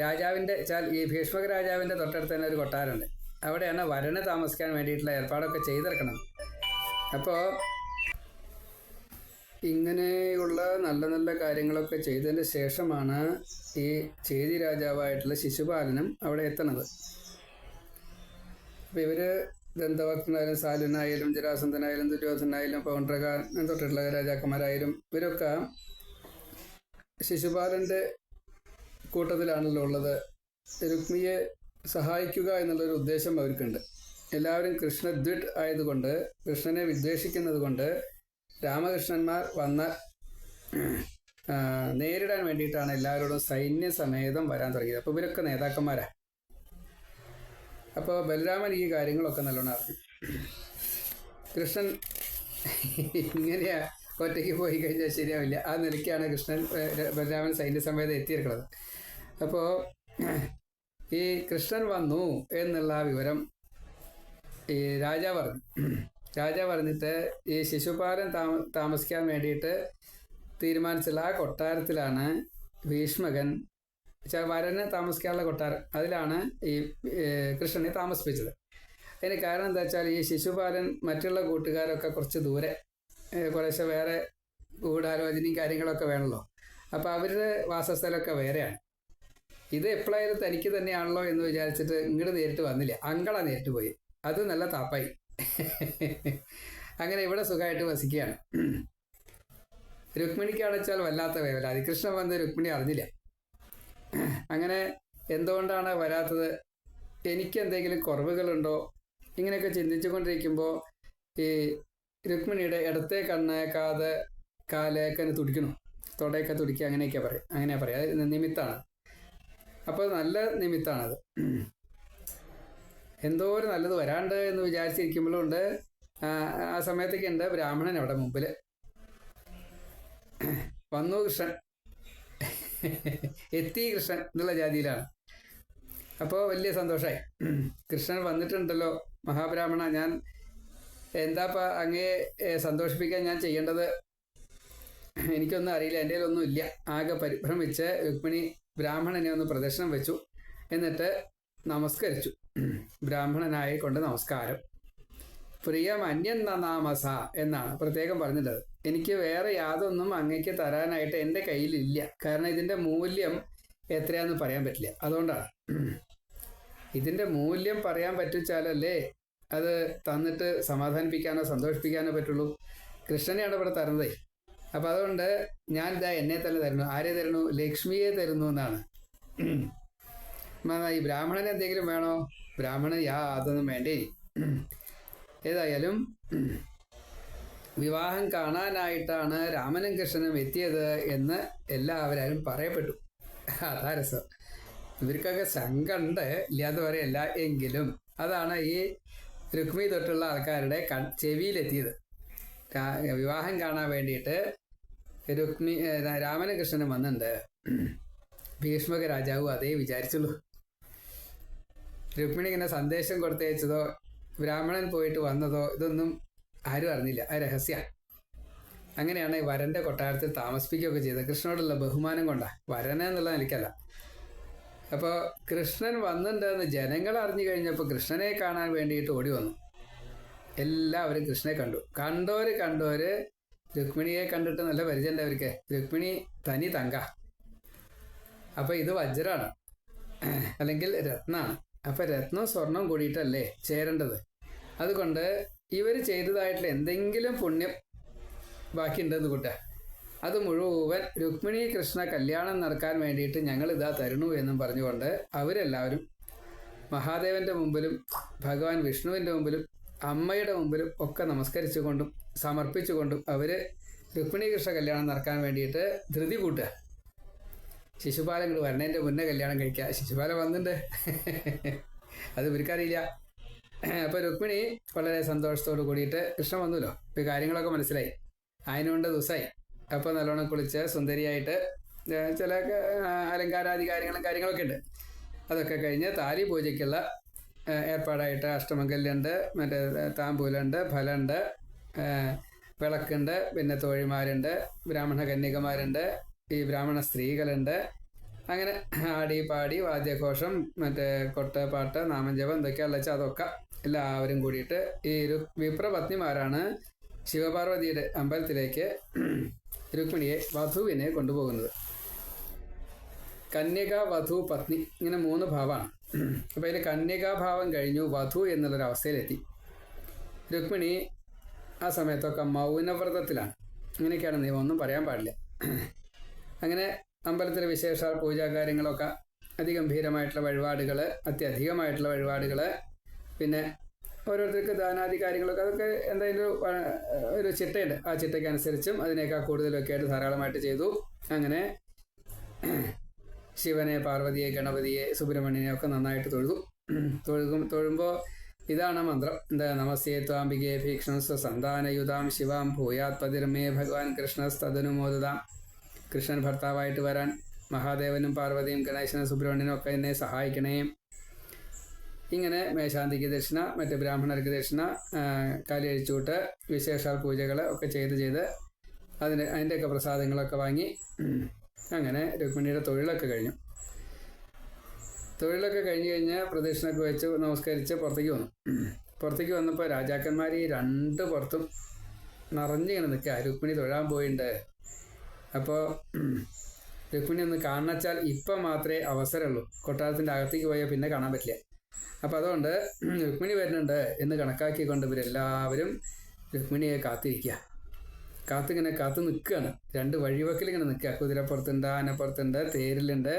രാജാവിൻ്റെ ഈ ഭീഷ്മക രാജാവിൻ്റെ തൊട്ടടുത്ത് തന്നെ ഒരു കൊട്ടാരമുണ്ട്. അവിടെയാണ് വരന് താമസിക്കാൻ വേണ്ടിയിട്ടുള്ള ഏർപ്പാടൊക്കെ ചെയ്തിറക്കണം. അപ്പോൾ ഇങ്ങനെയുള്ള നല്ല നല്ല കാര്യങ്ങളൊക്കെ ചെയ്തതിന് ശേഷമാണ് ഈ ചേതി രാജാവായിട്ടുള്ള ശിശുപാലനും അവിടെ എത്തണത്. അപ്പോൾ ഇവർ ദന്തഭക്തനായാലും സാലുനായാലും ജരാസന്ധനായാലും ദുര്യോധനായാലും പൗണ്ഡ്രകാരൻ തൊട്ടുള്ള രാജാക്കന്മാരായാലും ഇവരൊക്കെ ശിശുപാലൻ്റെ കൂട്ടത്തിലാണല്ലോ ഉള്ളത്. രുക്മിയെ സഹായിക്കുക എന്നുള്ളൊരു ഉദ്ദേശം അവർക്കുണ്ട്. എല്ലാവരും കൃഷ്ണദ്വിട്ട് ആയതുകൊണ്ട്, കൃഷ്ണനെ വിദ്വേഷിക്കുന്നത് കൊണ്ട് രാമകൃഷ്ണന്മാർ വന്നാൽ നേരിടാൻ വേണ്ടിയിട്ടാണ് എല്ലാവരോടും സൈന്യസമേതം വരാൻ തുടങ്ങിയത്. അപ്പോൾ ഇവരൊക്കെ നേതാക്കന്മാരാണ്. അപ്പോൾ ബലരാമൻ ഈ കാര്യങ്ങളൊക്കെ നല്ലോണം അറിഞ്ഞു. കൃഷ്ണൻ ഇങ്ങനെയാ ഒറ്റയ്ക്ക് പോയി കഴിഞ്ഞാൽ ശരിയാവില്ല, ആ നിലയ്ക്കാണ് ബലരാമൻ സൈന്യസമേതം എത്തിയിരിക്കുന്നത്. അപ്പോൾ ഈ കൃഷ്ണൻ വന്നു എന്നുള്ള വിവരം ഈ രാജാവ് പറഞ്ഞു. രാജാവ് പറഞ്ഞിട്ട് ഈ ശിശുപാലൻ താമസിക്കാൻ വേണ്ടിയിട്ട് തീരുമാനിച്ചുള്ള ആ കൊട്ടാരത്തിലാണ് ഭീഷ്മകൻ വരന് താമസിക്കാനുള്ള കൊട്ടാരം, അതിലാണ് ഈ കൃഷ്ണനെ താമസിപ്പിച്ചത്. അതിന് കാരണം എന്താ വെച്ചാൽ ഈ ശിശുപാലൻ മറ്റുള്ള കൂട്ടുകാരൊക്കെ കുറച്ച് ദൂരെ, കുറേശ്ശെ വേറെ ഗൂഢാലോചനയും കാര്യങ്ങളൊക്കെ വേണമല്ലോ. അപ്പോൾ അവരുടെ വാസസ്ഥലമൊക്കെ വേറെയാണ്. ഇത് എപ്പോഴായാലും തനിക്ക് തന്നെയാണല്ലോ എന്ന് വിചാരിച്ചിട്ട് ഇങ്ങോട്ട് നേരിട്ട് വന്നില്ല, അങ്കളാ നേരിട്ട് പോയി. അത് നല്ല താപ്പായി. അങ്ങനെ ഇവിടെ സുഖമായിട്ട് വസിക്കുകയാണ്. രുക്മിണിക്കാണെച്ചാൽ വല്ലാത്ത വേവലാതി. കൃഷ്ണൻ വന്ന് രുക്മിണി അറിഞ്ഞില്ല. അങ്ങനെ എന്തുകൊണ്ടാണ് വരാത്തത്, എനിക്ക് എന്തെങ്കിലും കുറവുകളുണ്ടോ, ഇങ്ങനെയൊക്കെ ചിന്തിച്ചുകൊണ്ടിരിക്കുമ്പോൾ ഈ രുക്മിണിയുടെ ഇടത്തെ കണ്ണേക്കാതെ കാലേക്കന് തുടിക്കണു, തൊടയൊക്കെ തുടിക്കുക, അങ്ങനെയാ പറയാം. അത് നിമിത്താണ്. അപ്പോൾ നല്ല നിമിത്താണത്. എന്തോ ഒരു നല്ലത് വരാണ്ട് എന്ന് വിചാരിച്ചിരിക്കുമ്പോഴുണ്ട് ആ സമയത്തൊക്കെ ഉണ്ട് ബ്രാഹ്മണൻ അവിടെ മുമ്പിൽ വന്നു. കൃഷ്ണൻ എത്തി, കൃഷ്ണൻ എന്നുള്ള ജാതിയിലാണ്. അപ്പോൾ വലിയ സന്തോഷമായി. കൃഷ്ണൻ വന്നിട്ടുണ്ടല്ലോ മഹാബ്രാഹ്മണ, ഞാൻ എന്താപ്പാ അങ്ങേ സന്തോഷിപ്പിക്കാൻ ഞാൻ ചെയ്യേണ്ടത്, എനിക്കൊന്നും അറിയില്ല, എൻ്റെ കയ്യിലൊന്നും ഇല്ല. ആകെ പരിഭ്രമിച്ച് രുക്മിണി ബ്രാഹ്മണനെ ഒന്ന് പ്രദക്ഷിണം വെച്ചു. എന്നിട്ട് നമസ്കരിച്ചു. ബ്രാഹ്മണനായി കൊണ്ട് നമസ്കാരം. പ്രിയം അന്യൻ നാമസ എന്നാണ് പ്രത്യേകം പറഞ്ഞിട്ടുള്ളത്. എനിക്ക് വേറെ യാതൊന്നും അങ്ങേക്ക് തരാനായിട്ട് എൻ്റെ കയ്യിലില്ല. കാരണം ഇതിൻ്റെ മൂല്യം എത്രയാണെന്ന് പറയാൻ പറ്റില്ല. അതുകൊണ്ടാണ്. ഇതിൻ്റെ മൂല്യം പറയാൻ പറ്റിച്ചാലല്ലേ അത് തന്നിട്ട് സമാധാനിപ്പിക്കാനോ സന്തോഷിപ്പിക്കാനോ പറ്റുള്ളൂ. കൃഷ്ണനെയാണ് ഇവിടെ തരുന്നതേ. അപ്പം അതുകൊണ്ട് ഞാൻ ഇതാ എന്നെ തന്നെ തരുന്നു. ആരെ തരുന്നു? ലക്ഷ്മിയെ തരുന്നു എന്നാണ്. ഈ ബ്രാഹ്മണന് എന്തെങ്കിലും വേണോ? ബ്രാഹ്മണൻ അതൊന്നും വേണ്ടേ. ഏതായാലും വിവാഹം കാണാനായിട്ടാണ് രാമനും കൃഷ്ണനും എത്തിയത് എന്ന് എല്ലാവരും പറയപ്പെട്ടു. അതാ രസം. ഇവർക്കൊക്കെ ശങ്കണ്ട്, ഇല്ലാതെ പറയല്ല. എങ്കിലും അതാണ് ഈ രുക്മി തൊട്ടുള്ള ആൾക്കാരുടെ ചെവിയിലെത്തിയത്. വിവാഹം കാണാൻ വേണ്ടിയിട്ട് രാമനും കൃഷ്ണനും വന്നിട്ടുണ്ട്. ഭീഷ്മക രാജാവും അതേ വിചാരിച്ചുള്ളൂ. രുക്മിണി ഇങ്ങനെ സന്ദേശം കൊടുത്തയച്ചതോ ബ്രാഹ്മണൻ പോയിട്ട് വന്നതോ ഇതൊന്നും ആരും അറിഞ്ഞില്ല. അത് രഹസ്യമാണ്. അങ്ങനെയാണ് വരൻ്റെ കൊട്ടാരത്തിൽ താമസിപ്പിക്കുകയൊക്കെ ചെയ്തത്. കൃഷ്ണനോടുള്ള ബഹുമാനം കൊണ്ടാണ്, വരനെ എന്നുള്ള നിലയ്ക്കല്ല. അപ്പോൾ കൃഷ്ണൻ വന്നിട്ടുണ്ടെന്ന് ജനങ്ങൾ അറിഞ്ഞു കഴിഞ്ഞപ്പോൾ കൃഷ്ണനെ കാണാൻ വേണ്ടിയിട്ട് ഓടി വന്നു. എല്ലാവരും കൃഷ്ണനെ കണ്ടോര് രുക്മിണിയെ കണ്ടിട്ട് നല്ല പരിചയമുണ്ട് അവർക്ക്. രുക്മിണി തനി തങ്ക, അപ്പോൾ ഇത് വജ്രമാണ് അല്ലെങ്കിൽ രത്നമാണ്. അപ്പം രത്നവും സ്വർണവും കൂടിയിട്ടല്ലേ ചേരേണ്ടത്. അതുകൊണ്ട് ഇവർ ചെയ്തതായിട്ടുള്ള എന്തെങ്കിലും പുണ്യം ബാക്കിയുണ്ടെന്ന് കൂട്ടുക, അത് മുഴുവൻ രുക്മിണി കൃഷ്ണ കല്യാണം നടക്കാൻ വേണ്ടിയിട്ട് ഞങ്ങൾ ഇതാ തരണു എന്നും പറഞ്ഞുകൊണ്ട് അവരെല്ലാവരും മഹാദേവൻ്റെ മുമ്പിലും ഭഗവാൻ വിഷ്ണുവിൻ്റെ മുമ്പിലും അമ്മയുടെ മുമ്പിലും ഒക്കെ നമസ്കരിച്ചുകൊണ്ടും സമർപ്പിച്ചുകൊണ്ടും അവർ രുക്മിണി കൃഷ്ണ കല്യാണം നടക്കാൻ വേണ്ടിയിട്ട് ധൃതി കൂട്ടുക. ശിശുപാലൻ ഇങ്ങോട്ട് വരണേൻ്റെ മുന്നേ കല്യാണം കഴിക്കുക. ശിശുപാലൻ വന്നിട്ടുണ്ട്, അത് ഇവർക്കറിയില്ല. അപ്പോൾ രുക്മിണി വളരെ സന്തോഷത്തോട് കൂടിയിട്ട് കൃഷ്ണൻ വന്നല്ലോ, ഇപ്പോൾ കാര്യങ്ങളൊക്കെ മനസ്സിലായി, അതിനുകൊണ്ട് ദിവസമായി. അപ്പോൾ നല്ലോണം കുളിച്ച് സുന്ദരിയായിട്ട് ചില അലങ്കാരാദി കാര്യങ്ങളൊക്കെ ഉണ്ട്. അതൊക്കെ കഴിഞ്ഞ് താലി പൂജയ്ക്കുള്ള ഏർപ്പാടായിട്ട് അഷ്ടമംഗല്യുണ്ട്, മറ്റേ താമ്പൂലുണ്ട്, ഫലമുണ്ട്, വിളക്കുണ്ട്, പിന്നെ തോഴിമാരുണ്ട്, ബ്രാഹ്മണ കന്യകമാരുണ്ട്, ഈ ബ്രാഹ്മണ സ്ത്രീകളുണ്ട്. അങ്ങനെ ആടി പാടി വാദ്യഘോഷം, മറ്റേ കൊട്ട് പാട്ട് നാമജപം എന്തൊക്കെയാണെന്ന് വെച്ചാൽ അതൊക്കെ എല്ലാവരും കൂടിയിട്ട് ഈ വിപ്രപത്നിമാരാണ് ശിവപാർവതിയുടെ അമ്പലത്തിലേക്ക് രുക്മിണിയെ വധുവിനെ കൊണ്ടുപോകുന്നത്. കന്യക, വധു, പത്നി, ഇങ്ങനെ 3 ഭാവമാണ്. അപ്പോൾ അതിൽ കന്യകാഭാവം കഴിഞ്ഞു വധു എന്നുള്ളൊരവസ്ഥയിലെത്തി. രുക്മിണി ആ സമയത്തൊക്കെ മൗനവ്രതത്തിലാണ്. അങ്ങനെയൊക്കെയാണ് നിയമം, ഒന്നും പറയാൻ പാടില്ല. അങ്ങനെ അമ്പലത്തിലെ വിശേഷ പൂജാകാര്യങ്ങളൊക്കെ അതിഗംഭീരമായിട്ടുള്ള വഴിപാടുകൾ, അത്യധികമായിട്ടുള്ള വഴിപാടുകൾ, പിന്നെ ഓരോരുത്തർക്ക് ദാനാദി കാര്യങ്ങളൊക്കെ, അതൊക്കെ എന്തായാലും ഒരു ചിട്ടയുണ്ട്. ആ ചിട്ടയ്ക്കനുസരിച്ചും അതിനേക്കാൾ കൂടുതലൊക്കെ ആയിട്ട് ധാരാളമായിട്ട് ചെയ്തു. അങ്ങനെ ശിവനെ, പാർവതിയെ, ഗണപതിയെ, സുബ്രഹ്മണ്യനെ ഒക്കെ നന്നായിട്ട് തൊഴുമ്പോൾ ഇതാണ് മന്ത്രം. എന്താ? നമസ്തേ ത്വാംബികേ ഭീക്ഷണ സന്താനയുതാം ശിവാം ഭൂയാത് പതിർമേ ഭഗവാൻ കൃഷ്ണസ്തനുമോദതാം. കൃഷ്ണൻ ഭർത്താവായിട്ട് വരാൻ മഹാദേവനും പാർവതിയും ഗണേശനും സുബ്രഹ്മണ്യനും ഒക്കെ എന്നെ സഹായിക്കണേ. ഇങ്ങനെ മേശാന്തിക്ക് ദക്ഷിണ, മറ്റ് ബ്രാഹ്മണർക്ക് ദക്ഷിണ, കാലിയഴിച്ചൂട്ട്, വിശേഷാൽ പൂജകൾ ഒക്കെ ചെയ്ത് അതിൻ്റെയൊക്കെ പ്രസാദങ്ങളൊക്കെ വാങ്ങി അങ്ങനെ രുക്മിണിയുടെ തൊഴിലൊക്കെ കഴിഞ്ഞു. തൊഴിലൊക്കെ കഴിഞ്ഞ് പ്രദക്ഷിണൊക്കെ വെച്ച് നമസ്കരിച്ച് പുറത്തേക്ക് വന്നു. പുറത്തേക്ക് വന്നപ്പോൾ രാജാക്കന്മാർ ഈ 2 പുറത്തും നിറഞ്ഞിങ്ങനെ നിൽക്കുക. രുക്മിണി തൊഴാൻ പോയിട്ടുണ്ട്. അപ്പോൾ രുക്മിണി ഒന്ന് കാണച്ചാൽ ഇപ്പം മാത്രമേ അവസരമുള്ളൂ, കൊട്ടാരത്തിൻ്റെ അകത്തേക്ക് പോയാൽ പിന്നെ കാണാൻ പറ്റില്ല. അപ്പം അതുകൊണ്ട് രുക്മിണി വരുന്നുണ്ട് എന്ന് കണക്കാക്കിക്കൊണ്ട് ഇവരെല്ലാവരും രുക്മിണിയെ കാത്തിങ്ങനെ കാത്തു നിൽക്കുകയാണ്. 2 വഴിവക്കിൽ ഇങ്ങനെ നിൽക്കുക. കുതിരപ്പുറത്തുണ്ട്, ആനപ്പുറത്തുണ്ട്, തേരിലുണ്ട്,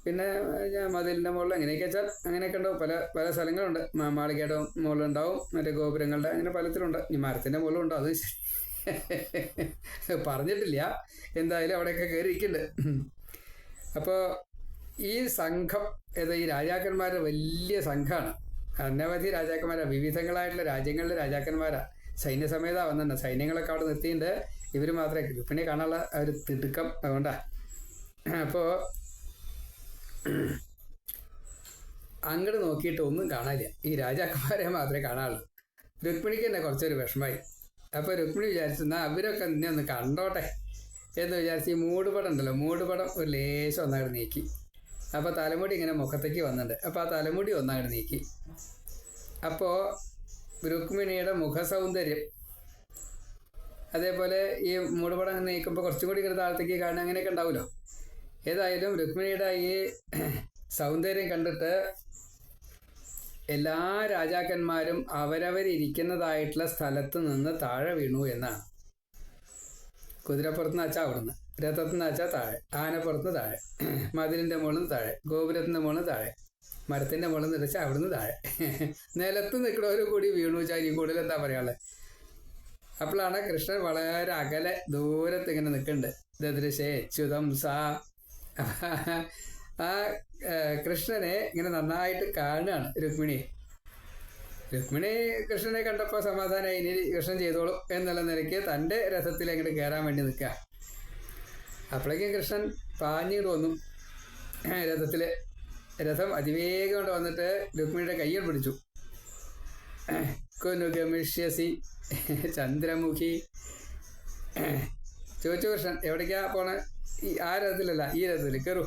പിന്നെ മതിലിൻ്റെ മുകളിൽ, എങ്ങനെയൊക്കെ വെച്ചാൽ അങ്ങനെയൊക്കെ ഉണ്ടാവും. പല സ്ഥലങ്ങളുണ്ട്. മാളികയുടെ മുകളിലുണ്ടാവും, മറ്റേ ഗോപുരങ്ങളുടെ, അങ്ങനെ പലത്തിലുണ്ട്. ഈ മരത്തിൻ്റെ മുകളിലുണ്ടോ അത് പറഞ്ഞിട്ടില്ല. എന്തായാലും അവിടെയൊക്കെ കയറിയിരിക്കുന്നുണ്ട്. അപ്പോൾ ഈ സംഘം ഈ രാജാക്കന്മാരുടെ വലിയ സംഘമാണ്. അനവധി രാജാക്കന്മാരാണ്, വിവിധങ്ങളായിട്ടുള്ള രാജ്യങ്ങളിലെ രാജാക്കന്മാരാണ്. സൈന്യസമേതമാണ് വന്നിട്ടുണ്ട്. സൈന്യങ്ങളൊക്കെ അവിടെ നിർത്തിയിട്ടുണ്ട്. ഇവർ മാത്രമേ രുക്മിണിയെ കാണാനുള്ള ഒരു തിടുക്കം അതുകൊണ്ടാണ്. അപ്പോൾ അങ്ങോട്ട് നോക്കിയിട്ട് ഒന്നും കാണാനില്ല, ഈ രാജാക്കന്മാരെ മാത്രമേ കാണാനുള്ളൂ. രുക്മിണിക്ക് തന്നെ കുറച്ചൊരു വിഷമമായി. അപ്പോൾ രുക്മിണി വിചാരിച്ചു, എന്നാൽ അവരൊക്കെ എന്നെ ഒന്ന് കണ്ടോട്ടെ എന്ന് വിചാരിച്ച് ഈ മൂടുപടം ഉണ്ടല്ലോ, മൂടുപടം ഒരു ലേശം ഒന്നങ്ങോട്ട് നീക്കി. അപ്പോൾ തലമുടി ഇങ്ങനെ മുഖത്തേക്ക് വന്നിട്ടുണ്ട്. അപ്പോൾ ആ തലമുടി ഒന്നങ്ങോട്ട് നീക്കി. അപ്പോൾ രുക്മിണിയുടെ മുഖസൗന്ദര്യം, അതേപോലെ ഈ മൂടുപടം നീക്കുമ്പോൾ കുറച്ചും കൂടി ഇങ്ങനെ താഴത്തേക്ക് കാണുക, അങ്ങനെയൊക്കെ ഉണ്ടാവുമല്ലോ. ഏതായാലും രുക്മിണിയുടെ ഈ സൗന്ദര്യം കണ്ടിട്ട് എല്ലാ രാജാക്കന്മാരും അവരവരിയ്ക്കുന്നതായിട്ടുള്ള സ്ഥലത്ത് നിന്ന് താഴെ വീണു എന്നാണ്. കുതിരപ്പുറത്തുനിന്ന് വെച്ചാൽ അവിടുന്ന്, രഥത്തുനിന്ന് വെച്ചാൽ താഴെ, ആനപ്പുറത്തുനിന്ന് താഴെ, മതിലിൻ്റെ മുകളിൽ നിന്ന് താഴെ, ഗോപുരത്തിൻ്റെ മുകളിൽ നിന്ന് താഴെ, മരത്തിൻ്റെ മുകളിൽ നിന്ന് വെച്ചാൽ അവിടുന്ന് താഴെ, നിലത്ത് നിൽക്കുന്നവർ കൂടി വീണു വെച്ചാൽ ഇനി കൂടുതൽ എന്താ പറയാനുള്ളത്. അപ്പോഴാണ് കൃഷ്ണൻ വളരെ അകലെ ദൂരത്ത് ഇങ്ങനെ നിൽക്കുന്നുണ്ട്. ദദൃശേ അച്യുതം സാ. ആ കൃഷ്ണനെ ഇങ്ങനെ നന്നായിട്ട് കാണുകയാണ് രുക്മിണി. കൃഷ്ണനെ കണ്ടപ്പോൾ സമാധാനമായി, ഇനി കൃഷ്ണൻ ചെയ്തോളും എന്നുള്ള നിലയ്ക്ക് തൻ്റെ രഥത്തിൽ അങ്ങോട്ട് കയറാൻ വേണ്ടി നിൽക്കുക. അപ്പോഴേക്കും കൃഷ്ണൻ പാഞ്ഞിട്ട് വന്നു രഥത്തിൽ. രഥം അതിവേഗം കൊണ്ട് വന്നിട്ട് രുക്മിണിയുടെ കയ്യിൽ പിടിച്ചു. കൊന്നു ഗമിഷ്യസി ചന്ദ്രമുഖി ചോദിച്ചു കൃഷ്ണൻ, എവിടേക്കാ പോണേ? ആ രഥത്തിലല്ല, ഈ രഥത്തിൽ കയറൂ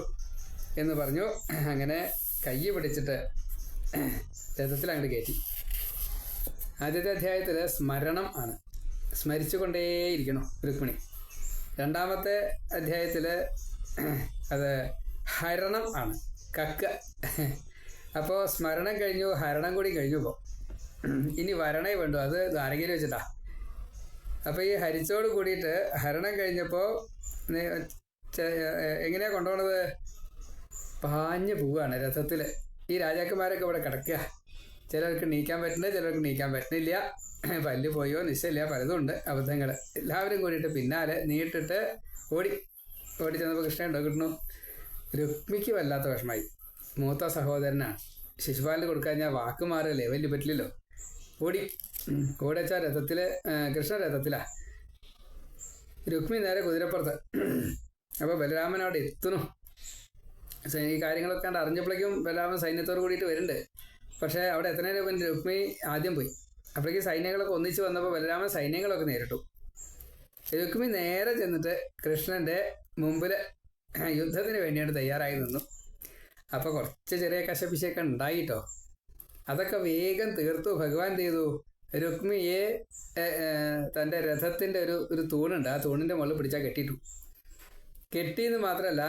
എന്ന് പറഞ്ഞു. അങ്ങനെ കൈ പിടിച്ചിട്ട് രഥത്തിൽ അങ്ങോട്ട് കയറ്റി. ആദ്യത്തെ അധ്യായത്തിൽ സ്മരണം ആണ്, സ്മരിച്ചു കൊണ്ടേയിരിക്കണം രുക്മിണി. രണ്ടാമത്തെ അധ്യായത്തിൽ അത് ഹരണം ആണ്, കക്ക. അപ്പോൾ സ്മരണം കഴിഞ്ഞു, ഹരണം കൂടി കഴിഞ്ഞു. ഇപ്പോൾ ഇനി വരണേ വേണ്ടു, അത് ദ്വാരകയിൽ വെച്ചിട്ടാ. അപ്പോൾ ഈ ഹരിച്ചോട് കൂടിയിട്ട് ഹരണം കഴിഞ്ഞപ്പോൾ എങ്ങനെയാണ് കൊണ്ടുപോകണത്? പാഞ്ഞ് പോവുകയാണ് രഥത്തിൽ. ഈ രാജാക്കന്മാരൊക്കെ ഇവിടെ കിടക്കുക. ചിലർക്ക് നീക്കാൻ പറ്റുന്നുണ്ട്, ചിലർക്ക് നീക്കാൻ പറ്റുന്നില്ല. പല്ല് പോയോ നിശ്ചയില്ല, പലതുണ്ട് അബദ്ധങ്ങൾ. എല്ലാവരും കൂടിയിട്ട് പിന്നാലെ നീട്ടിട്ട് ഓടി ചെന്നപ്പോൾ കൃഷ്ണൻ ഉണ്ടോ കിട്ടണു. രുക്മിക്ക് വല്ലാത്ത വിഷമായി. മൂത്ത സഹോദരനാണ്. ശിശുപാലിന് കൊടുക്കാൻ ഞാൻ വാക്ക് മാറുകയല്ലേ, വലിയ പറ്റില്ലല്ലോ. ഓടി ഓടിച്ച രഥത്തിൽ, കൃഷ്ണരഥത്തിലാ. രുക്മി നേരെ കുതിരപ്പുറത്ത്. അപ്പോൾ ബലരാമൻ അവിടെ എത്തുന്നു. ഈ കാര്യങ്ങളൊക്കെ കണ്ട് അറിഞ്ഞപ്പോഴേക്കും ബലരാമൻ സൈന്യത്തോട് കൂടിയിട്ട് വരുന്നുണ്ട്. പക്ഷേ അവിടെ എത്തുന്നതിന് മുമ്പ് രുക്മി ആദ്യം പോയി. അപ്പോഴേക്കും സൈന്യങ്ങളൊക്കെ ഒന്നിച്ച് വന്നപ്പോൾ ബലരാമൻ സൈന്യങ്ങളൊക്കെ നേരിട്ടു. രുക്മി നേരെ ചെന്നിട്ട് കൃഷ്ണൻ്റെ മുമ്പിൽ യുദ്ധത്തിന് വേണ്ടിയിട്ട് തയ്യാറായി നിന്നു. അപ്പോൾ കുറച്ച് ചെറിയ കശപിശയൊക്കെ ഉണ്ടായിട്ടോ. അതൊക്കെ വേഗം തീർത്തു. ഭഗവാൻ ചെയ്തു, രുക്മിയെ തൻ്റെ രഥത്തിൻ്റെ ഒരു തൂണുണ്ട്, ആ തൂണിൻ്റെ മുകളിൽ പിടിച്ചാൽ കെട്ടിയിട്ടു. കെട്ടിയെന്ന് മാത്രമല്ല,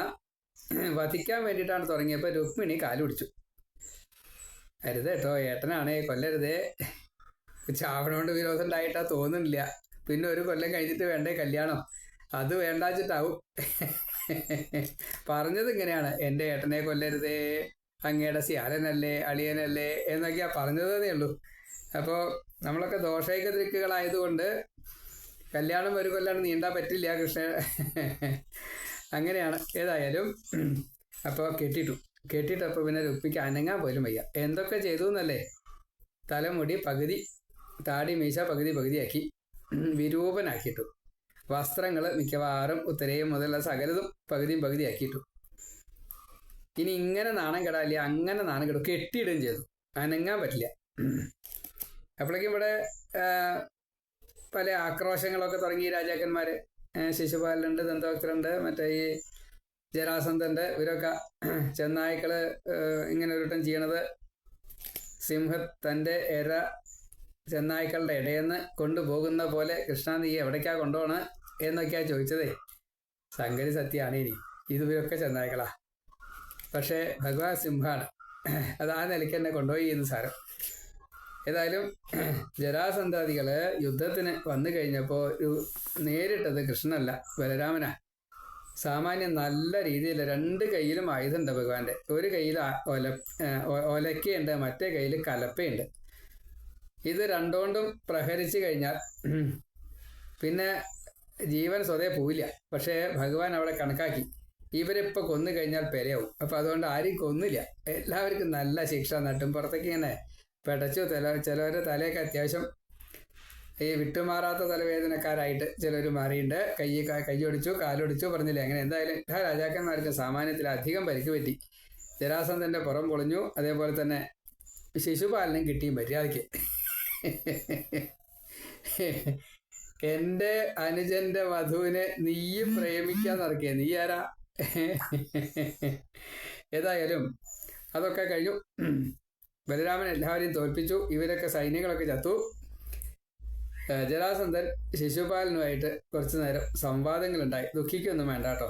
വധിക്കാൻ വേണ്ടിയിട്ടാണ് തുടങ്ങിയപ്പോൾ രുക്മിണി കാല് പിടിച്ചു. അരുത് കേട്ടോ, ഏട്ടനാണേ, കൊല്ലരുതേ. ചാവണോണ്ട് വിരോധം ഉണ്ടായിട്ടാ തോന്നുന്നില്ല. പിന്നെ ഒരു കൊല്ലം കഴിഞ്ഞിട്ട് വേണ്ടേ കല്യാണം, അത് വേണ്ടാച്ചിട്ടാവും. പറഞ്ഞത് ഇങ്ങനെയാണ്, എൻ്റെ ഏട്ടനെ കൊല്ലരുതേ, അങ്ങയുടെ സ്യാലനല്ലേ, അളിയനല്ലേ എന്നൊക്കെയാ പറഞ്ഞതേ ഉള്ളൂ. അപ്പോൾ നമ്മളൊക്കെ ദോഷൈക ദൃക്കുകളായതുകൊണ്ട് കല്യാണം ഒരു കൊല്ലാണ് നീണ്ടാൻ പറ്റില്ല കൃഷ്ണ. അങ്ങനെയാണ്. ഏതായാലും അപ്പോൾ കെട്ടിട്ടപ്പോൾ പിന്നെ രുക്മിക്ക് അനങ്ങാൻ പോലും വയ്യ. എന്തൊക്കെ ചെയ്തു എന്നല്ലേ, തലമുടി പകുതി, താടി മീശ പകുതിയാക്കി, വിരൂപനാക്കിയിട്ടു. വസ്ത്രങ്ങൾ മിക്കവാറും ഉത്തരയും മുതലുള്ള സകലതും പകുതിയാക്കിയിട്ടു. ഇനി ഇങ്ങനെ നാണം കെടാല്ല, അങ്ങനെ നാണം കെടും. കെട്ടിയിടുകയും ചെയ്തു. അനങ്ങാൻ പറ്റില്ല. അപ്പോഴേക്കും ഇവിടെ പല ആക്രോശങ്ങളൊക്കെ തുടങ്ങി രാജാക്കന്മാർ. ശിശുപാലനുണ്ട്, ദന്തവക്തരുണ്ട്, മറ്റേ ഈ ജരാസന്ധൻ്റെ, ഇവരൊക്കെ ചെന്നായ്ക്കൾ ഇങ്ങനെ ഒരുട്ടം ചെയ്യണത്. തൻ്റെ എര ചെന്നായ്ക്കളുടെ ഇടയെന്ന് കൊണ്ടുപോകുന്ന പോലെ കൃഷ്ണ നീ എവിടേക്കാ കൊണ്ടുപോകണം എന്നൊക്കെയാ ചോദിച്ചതേ. സംഗതി സത്യമാണ്. ഇത് ഇവരൊക്കെ ചെന്നായ്ക്കളാ, പക്ഷേ ഭഗവാൻ സിംഹമാണ്. അത് ആ നിലയ്ക്ക് തന്നെ കൊണ്ടുപോയി എന്ന് സാരം. ഏതായാലും ജരാസന്ധാദികൾ യുദ്ധത്തിന് വന്നു കഴിഞ്ഞപ്പോൾ നേരിട്ടത് കൃഷ്ണനല്ല, ബലരാമനാ. സാമാന്യം നല്ല രീതിയിൽ 2 കൈയിലും ആയുധമുണ്ട് ഭഗവാന്റെ. ഒരു കയ്യിൽ ഒലക്കയുണ്ട്, മറ്റേ കയ്യിൽ കലപ്പയുണ്ട്. ഇത് രണ്ടുകൊണ്ടും പ്രഹരിച്ചു കഴിഞ്ഞാൽ പിന്നെ ജീവൻ സ്വതേ പോവില്ല. പക്ഷേ ഭഗവാൻ അവിടെ കണക്കാക്കി, ഇവരിപ്പോൾ കൊന്നു കഴിഞ്ഞാൽ പെരയാവും. അപ്പോൾ അതുകൊണ്ട് ആരും കൊന്നില്ല. എല്ലാവർക്കും നല്ല ശിക്ഷ. നട്ടും പുറത്തേക്ക് ഇങ്ങനെ പെടച്ചു. ചിലവരുടെ തലയൊക്കെ അത്യാവശ്യം ഈ വിട്ടുമാറാത്ത തലവേദനക്കാരായിട്ട് ചിലർ മാറിയിട്ടുണ്ട്. കൈയൊടിച്ചു, കാലൊടിച്ചു, പറഞ്ഞില്ലേ. അങ്ങനെ എന്തായാലും എല്ലാ രാജാക്കന്മാർക്ക് സാമാന്യത്തിൽ അധികം പരിക്ക് പറ്റി. ജരാസന്ധൻ്റെ പുറം പൊളിഞ്ഞു. അതേപോലെ തന്നെ ശിശുപാലനും കിട്ടിയും മര്യാദയ്ക്ക്. എൻ്റെ അനുജൻ്റെ വധുവിനെ നീയും പ്രേമിക്കാൻ നടക്കിയ നീ ആരാ? ഏതായാലും അതൊക്കെ കഴിഞ്ഞു. ബലരാമൻ എല്ലാവരെയും തോൽപ്പിച്ചു. ഇവരൊക്കെ സൈന്യങ്ങളൊക്കെ ചത്തു. ജരാസന്ധൻ ശിശുപാലനുമായിട്ട് കുറച്ചു നേരം സംവാദങ്ങളുണ്ടായി. ദുഃഖിക്കൊന്നും വേണ്ട കേട്ടോ.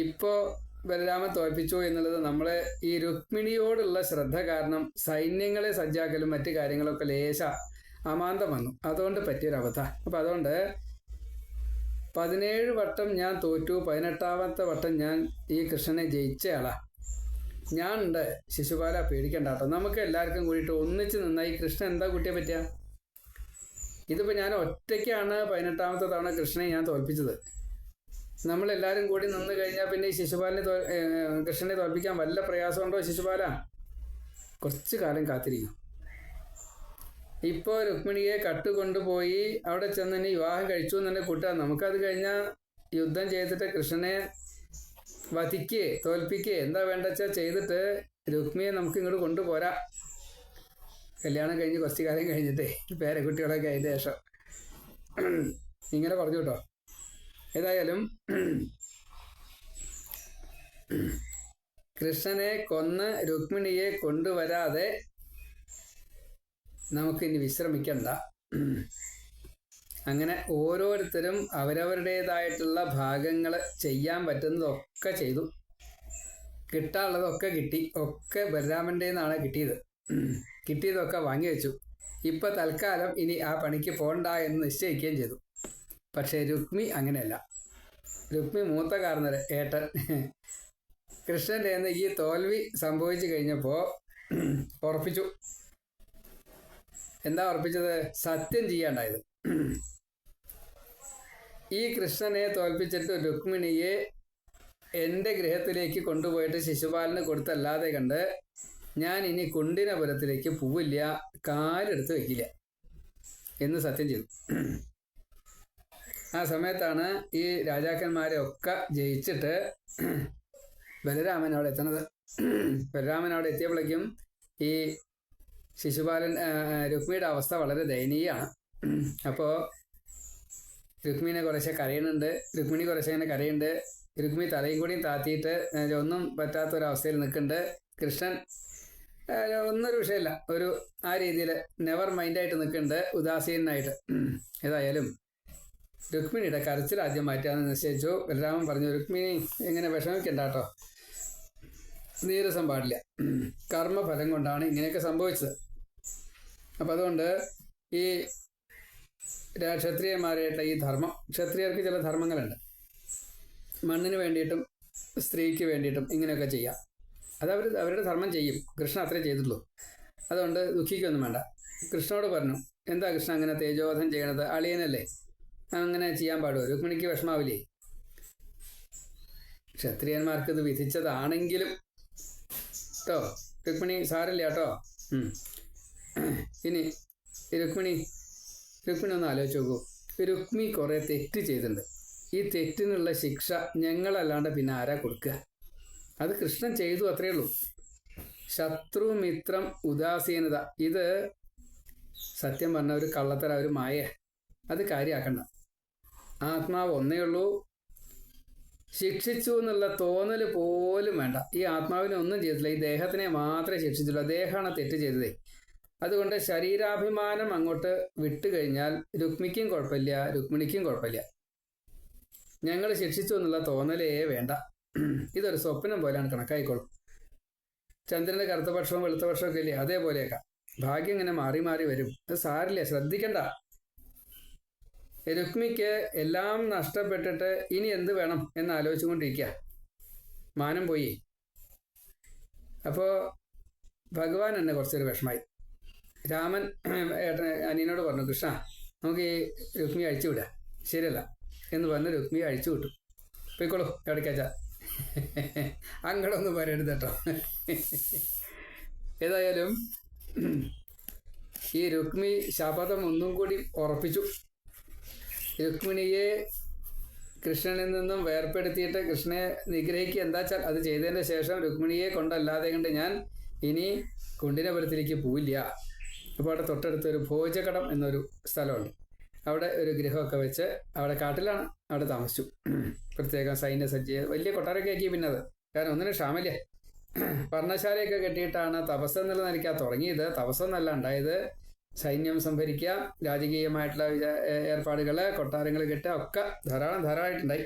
ഇപ്പോൾ ബലരാമൻ തോൽപ്പിച്ചു എന്നുള്ളത് നമ്മളെ ഈ രുക്മിണിയോടുള്ള ശ്രദ്ധ കാരണം സൈന്യങ്ങളെ സജ്ജാക്കലും മറ്റു കാര്യങ്ങളൊക്കെ ലേശ അമാന്തം വന്നു. അതുകൊണ്ട് പറ്റിയൊരബദ്ധ. അപ്പം അതുകൊണ്ട് 17 വട്ടം ഞാൻ തോറ്റു, 18ാമത്തെ വട്ടം ഞാൻ ഈ കൃഷ്ണനെ ജയിച്ചയാളാ. ഞാനുണ്ട് ശിശുപാല, പേടിക്കണ്ട കേട്ടോ. നമുക്ക് എല്ലാവർക്കും കൂടിയിട്ട് ഒന്നിച്ച് നിന്നാൽ ഈ കൃഷ്ണൻ എന്താ കുട്ടിയെ പറ്റുക? ഇതിപ്പോൾ ഞാൻ ഒറ്റയ്ക്കാണ് 18ാമത്തെ തവണ കൃഷ്ണനെ ഞാൻ തോൽപ്പിച്ചത്. നമ്മളെല്ലാവരും കൂടി നിന്ന് കഴിഞ്ഞാൽ പിന്നെ ഈ കൃഷ്ണനെ തോൽപ്പിക്കാൻ വല്ല പ്രയാസമുണ്ടോ? ശിശുപാല, കുറച്ച് കാലം കാത്തിരിക്കും. ഇപ്പോൾ രുക്മിണിയെ കട്ടുകൊണ്ടുപോയി അവിടെ ചെന്ന് ഇനി വിവാഹം കഴിച്ചു എന്നെ കൂട്ടുക. നമുക്കത് കഴിഞ്ഞാൽ യുദ്ധം ചെയ്തിട്ട് കൃഷ്ണനെ വധിക്കേ തോൽപ്പിക്കേ എന്താ വേണ്ട വെച്ചാൽ ചെയ്തിട്ട് രുക്മിയെ നമുക്ക് ഇങ്ങോട്ട് കൊണ്ടുപോരാ. കല്യാണം കഴിഞ്ഞ് കുറച്ച് കാലം കഴിഞ്ഞിട്ടേ പേരക്കുട്ടികളൊക്കെ അതിൻ്റെ ശേഷം ഇങ്ങനെ പറഞ്ഞു കേട്ടോ. ഏതായാലും കൃഷ്ണനെ കൊന്ന് രുക്മിണിയെ കൊണ്ടുവരാതെ നമുക്കിനി വിശ്രമിക്കണ്ട. അങ്ങനെ ഓരോരുത്തരും അവരവരുടേതായിട്ടുള്ള ഭാഗങ്ങൾ ചെയ്യാൻ പറ്റുന്നതൊക്കെ ചെയ്തു. കിട്ടാനുള്ളതൊക്കെ കിട്ടി. ഒക്കെ ബലരാമൻ്റെ നിന്നാണ് കിട്ടിയതൊക്കെ വാങ്ങി വെച്ചു. ഇപ്പം തൽക്കാലം ഇനി ആ പണിക്ക് പോകണ്ട എന്ന് നിശ്ചയിക്കുകയും ചെയ്തു. പക്ഷേ രുക്മി അങ്ങനെയല്ല. രുക്മി മൂത്ത കാരണവർ ഏട്ടൻ കൃഷ്ണൻ്റെ നിന്ന് ഈ തോൽവി സംഭവിച്ചു കഴിഞ്ഞപ്പോൾ ഉറപ്പിച്ചു. എന്താ ഉറപ്പിച്ചത്? സത്യം ചെയ്യാണ്ടായത്. ഈ കൃഷ്ണനെ തോൽപ്പിച്ചിട്ട് രുക്മിണിയെ എൻ്റെ ഗൃഹത്തിലേക്ക് കൊണ്ടുപോയിട്ട് ശിശുപാലന് കൊടുത്തല്ലാതെ കണ്ട് ഞാൻ ഇനി കുണ്ടിനപുരത്തിലേക്ക് പോവില്ല, കാലെടുത്ത് വയ്ക്കില്ല എന്ന് സത്യം ചെയ്തു. ആ സമയത്താണ് ഈ രാജാക്കന്മാരെ ഒക്കെ ജയിച്ചിട്ട് ബലരാമൻ അവിടെ എത്തണത്. ബലരാമൻ അവിടെ എത്തിയപ്പോഴേക്കും ഈ ശിശുപാലൻ രുക്മിയുടെ അവസ്ഥ വളരെ ദയനീയമാണ്. അപ്പോൾ രുക്മിനെ കുറേശ്ശെ കരയുന്നുണ്ട്, രുക്മിണി കുറേശ്ശെ ഇങ്ങനെ കരയുന്നുണ്ട്. രുക്മി തലയും കൂടിയും താത്തിയിട്ട് ഒന്നും പറ്റാത്തൊരവസ്ഥയിൽ നിൽക്കുന്നുണ്ട്. കൃഷ്ണൻ ഒന്നൊരു വിഷയമില്ല, ഒരു ആ രീതിയിൽ നെവർ മൈൻഡായിട്ട് നിൽക്കുന്നുണ്ട്, ഉദാസീനായിട്ട്. ഏതായാലും രുക്മിണിയുടെ കരച്ചിൽ ആദ്യം മാറ്റാമെന്ന് നിശ്ചയിച്ചു. ബലരാമൻ പറഞ്ഞു, രുക്മിണി എങ്ങനെ വിഷമിക്കണ്ട കേട്ടോ, നീരസം പാടില്ല, കർമ്മഫലം കൊണ്ടാണ് ഇങ്ങനെയൊക്കെ സംഭവിച്ചത്. അപ്പം അതുകൊണ്ട് ഈ ക്ഷത്രിയന്മാരായിട്ടുള്ള ഈ ധർമ്മം, ക്ഷത്രിയർക്ക് ചില ധർമ്മങ്ങളുണ്ട്, മണ്ണിന് വേണ്ടിയിട്ടും സ്ത്രീക്ക് വേണ്ടിയിട്ടും ഇങ്ങനെയൊക്കെ ചെയ്യാം. അതവർ അവരുടെ ധർമ്മം ചെയ്യും. കൃഷ്ണ അത്രേ ചെയ്തിട്ടുള്ളൂ. അതുകൊണ്ട് ദുഃഖിക്കൊന്നും വേണ്ട. കൃഷ്ണനോട് പറഞ്ഞു, എന്താ കൃഷ്ണ അങ്ങനെ തേജോവധം ചെയ്യണത്, അളിയനല്ലേ, അങ്ങനെ ചെയ്യാൻ പാടുമോ, രുക്മിണിക്ക് വിഷമാവില്ലേ? ക്ഷത്രിയന്മാർക്ക് ഇത് വിധിച്ചതാണെങ്കിലും കേട്ടോ, രുക്മിണി സാരില്ല കേട്ടോ. ഇനി രുക്മിണി ഒന്ന് ആലോചിച്ച് നോക്കൂ. രുക്മി കുറേ തെറ്റ് ചെയ്തിട്ടുണ്ട്. ഈ തെറ്റിനുള്ള ശിക്ഷ ഞങ്ങളല്ലാണ്ട് പിന്നെ ആരാ കൊടുക്കുക? അത് കൃഷ്ണൻ ചെയ്തു, അത്രയേ ഉള്ളൂ. ശത്രു മിത്രം ഉദാസീനത, ഇത് സത്യം പറഞ്ഞ ഒരു കള്ളത്തര, ഒരു മായ. അത് കാര്യമാക്കണ്ട. ആത്മാവ് ഒന്നേ ഉള്ളൂ. ശിക്ഷിച്ചു എന്നുള്ള തോന്നൽ പോലും വേണ്ട. ഈ ആത്മാവിനെ ഒന്നും ചെയ്തിട്ടില്ല, ഈ ദേഹത്തിനെ മാത്രമേ ശിക്ഷിച്ചുള്ളൂ. ദേഹമാണ് തെറ്റ് ചെയ്തതേ. അതുകൊണ്ട് ശരീരാഭിമാനം അങ്ങോട്ട് വിട്ടുകഴിഞ്ഞാൽ രുക്മിക്കും കുഴപ്പമില്ല, രുക്മിണിക്കും കുഴപ്പമില്ല. ഞങ്ങൾ ശിക്ഷിച്ചു എന്നുള്ള തോന്നലേ വേണ്ട. ഇതൊരു സ്വപ്നം പോലെയാണ്, കണക്കായിക്കോളും. ചന്ദ്രൻ്റെ കറുത്ത പക്ഷവും വെളുത്ത പക്ഷമൊക്കെ ഇല്ലേ, അതേപോലെയൊക്കെ ഭാഗ്യം ഇങ്ങനെ മാറി മാറി വരും. അത് സാരില്ല, ശ്രദ്ധിക്കണ്ട. രുക്മിക്ക് എല്ലാം നഷ്ടപ്പെട്ടിട്ട് ഇനി എന്ത് വേണം എന്ന് ആലോചിച്ചുകൊണ്ടിരിക്കുക. മാനം പോയി. അപ്പോൾ ഭഗവാൻ എന്നെ കുറച്ചൊരു വിഷമായി. രാമൻ അനിയനോട് പറഞ്ഞു, കൃഷ്ണ നമുക്ക് ഈ രുക്മിയെ അഴിച്ചു വിടുക, ശരിയല്ല എന്ന് പറഞ്ഞ് രുക്മിയെ അഴിച്ചു വിട്ടു. പോയിക്കോളൂ എവിടേക്കാച്ചാ, അങ്ങടൊന്നും പറയരുത് കേട്ടോ. ഏതായാലും ഈ രുക്മി ശപഥം ഒന്നും കൂടി ഉറപ്പിച്ചു. രുക്മിണിയെ കൃഷ്ണനിൽ നിന്നും വേർപ്പെടുത്തിയിട്ട് കൃഷ്ണനെ നിഗ്രഹിക്കുക, എന്താ വെച്ചാൽ അത് ചെയ്തതിൻ്റെ ശേഷം രുക്മിണിയെ കൊണ്ടല്ലാതെ കൊണ്ട് ഞാൻ ഇനി കുണ്ടിനപുരത്തിലേക്ക് പോവില്ല. അപ്പോൾ അവിടെ തൊട്ടടുത്തൊരു ഭോജകടം എന്നൊരു സ്ഥലമുണ്ട്. അവിടെ ഒരു ഗൃഹമൊക്കെ വെച്ച്, അവിടെ കാട്ടിലാണ്, അവിടെ താമസിച്ചു. പ്രത്യേകം സൈന്യസജ്ജ വലിയ കൊട്ടാരമൊക്കെ ആക്കി. പിന്നെ അത് കാരണം ഒന്നിനും ക്ഷാമല്ലേ. പർണശാലയൊക്കെ കെട്ടിയിട്ടാണ് തപസ് എന്നുള്ള നിലയ്ക്കാണ് തുടങ്ങിയത്. തപസ്സെന്നല്ല ഉണ്ടായത്. സൈന്യം സംഭരിക്കുക, രാജകീയമായിട്ടുള്ള ഏർപ്പാടുകൾ, കൊട്ടാരങ്ങൾ കെട്ടുക ഒക്കെ ധാരാളമായിട്ടുണ്ടായി.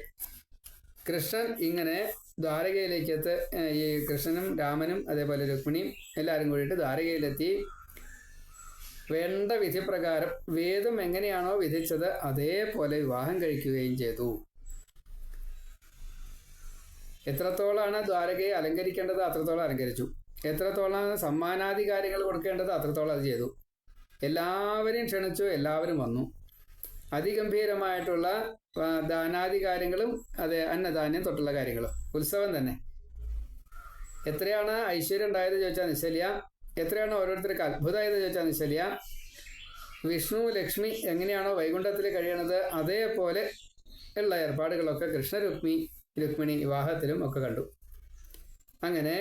കൃഷ്ണൻ ഇങ്ങനെ ദ്വാരകയിലേക്കെത്ത് ഈ കൃഷ്ണനും രാമനും അതേപോലെ രുക്മിണിയും എല്ലാവരും കൂടിയിട്ട് ദ്വാരകയിലെത്തി. വേണ്ട വിധിപ്രകാരം വേദം എങ്ങനെയാണോ വിധിച്ചത് അതേപോലെ വിവാഹം കഴിക്കുകയും ചെയ്തു. എത്രത്തോളാണ് ദ്വാരകയെ അലങ്കരിക്കേണ്ടത് അത്രത്തോളം അലങ്കരിച്ചു. എത്രത്തോളം സമ്മാനാധികാരികൾ കൊടുക്കേണ്ടത് അത്രത്തോളം അത് ചെയ്തു. എല്ലാവരെയും ക്ഷണിച്ചു, എല്ലാവരും വന്നു. അതിഗംഭീരമായിട്ടുള്ള ദാനാധികാരങ്ങളും അതെ അന്നദാന്യം തൊട്ടുള്ള കാര്യങ്ങളും, ഉത്സവം തന്നെ. എത്രയാണ് ഐശ്വര്യം ഉണ്ടായത് ചോദിച്ചാൽ നിശ്ചല്യ, എത്രയാണോ ഓരോരുത്തർക്ക് അത്ഭുതമായത് ചോദിച്ചാൽ നിശ്ചല്യ. വിഷ്ണു ലക്ഷ്മി എങ്ങനെയാണോ വൈകുണ്ഠത്തിൽ കഴിയണത് അതേപോലെ ഉള്ള ഏർപ്പാടുകളൊക്കെ രുക്മിണി വിവാഹത്തിലും ഒക്കെ കണ്ടു. അങ്ങനെ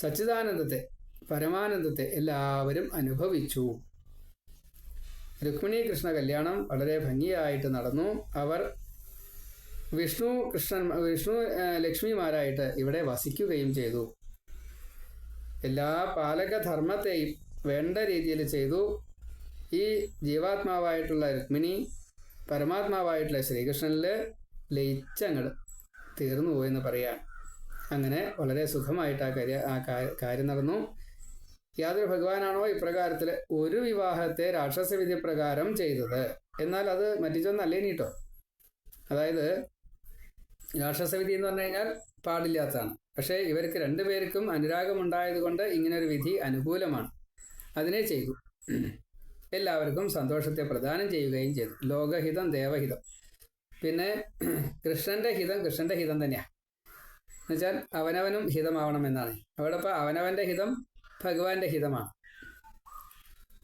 സച്ചിദാനന്ദത്തെ, പരമാനന്ദത്തെ എല്ലാവരും അനുഭവിച്ചു. രുക്മിണി കൃഷ്ണ കല്യാണം വളരെ ഭംഗിയായിട്ട് നടന്നു. അവർ വിഷ്ണു ലക്ഷ്മിമാരായിട്ട് ഇവിടെ വസിക്കുകയും ചെയ്തു. എല്ലാ പാലകധർമ്മത്തെയും വേണ്ട രീതിയിൽ ചെയ്തു. ഈ ജീവാത്മാവായിട്ടുള്ള രുക്മിണി പരമാത്മാവായിട്ടുള്ള ശ്രീകൃഷ്ണനിൽ ലയിച്ചങ്ങൾ തീർന്നു പോയെന്ന് പറയാം. അങ്ങനെ വളരെ സുഖമായിട്ട് ആ കാര്യം നടന്നു. യാതൊരു ഭഗവാനാണോ ഇപ്രകാരത്തിൽ ഒരു വിവാഹത്തെ രാക്ഷസവിധി പ്രകാരം ചെയ്തത്, എന്നാൽ അത് മറ്റിച്ചൊന്നല്ലേ നീട്ടോ. അതായത് രാക്ഷസവിധി എന്ന് പറഞ്ഞു കഴിഞ്ഞാൽ പാടില്ലാത്തതാണ്. പക്ഷേ ഇവർക്ക് രണ്ടുപേർക്കും അനുരാഗമുണ്ടായത് കൊണ്ട് ഇങ്ങനൊരു വിധി അനുകൂലമാണ്. അതിനെ ചെയ്തു. എല്ലാവർക്കും സന്തോഷത്തെ പ്രദാനം ചെയ്യുകയും ചെയ്തു. ലോകഹിതം ദേവഹിതം. പിന്നെ കൃഷ്ണന്റെ ഹിതം തന്നെയാണ്. എന്നുവെച്ചാൽ അവനവനും ഹിതമാവണമെന്നാണ്. അവിടെ ഇപ്പോൾ അവനവൻ്റെ ഹിതം ഭഗവാന്റെ ഹിതമാണ്,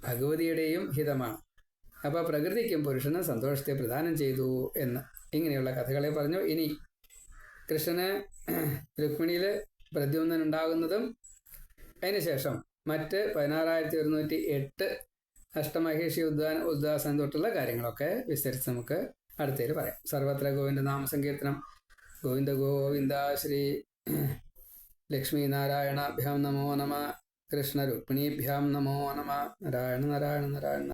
ഭഗവതിയുടെയും ഹിതമാണ്. അപ്പോൾ പ്രകൃതിക്കും പുരുഷനും സന്തോഷത്തെ പ്രദാനം ചെയ്തു എന്ന് ഇങ്ങനെയുള്ള കഥകളെ പറഞ്ഞു. ഇനി കൃഷ്ണന് രുക്മിണിയിൽ പ്രദ്യുമ്നൻ ഉണ്ടാകുന്നതും അതിനുശേഷം മറ്റ് 16,108 അഷ്ടമഹേഷി ഉദ്വാസനം തൊട്ടുള്ള കാര്യങ്ങളൊക്കെ വിസ്തരിച്ച് നമുക്ക് അടുത്തതിൽ പറയാം. സർവത്ര ഗോവിന്ദ നാമസങ്കീർത്തനം. ഗോവിന്ദ ഗോവിന്ദ. ശ്രീ ലക്ഷ്മി നാരായണാഭ്യാം നമോ നമ. കൃഷ്ണ രുക്മിണീഭ്യാം നമോ നമ. നാരായണ നാരായണ നാരായണ.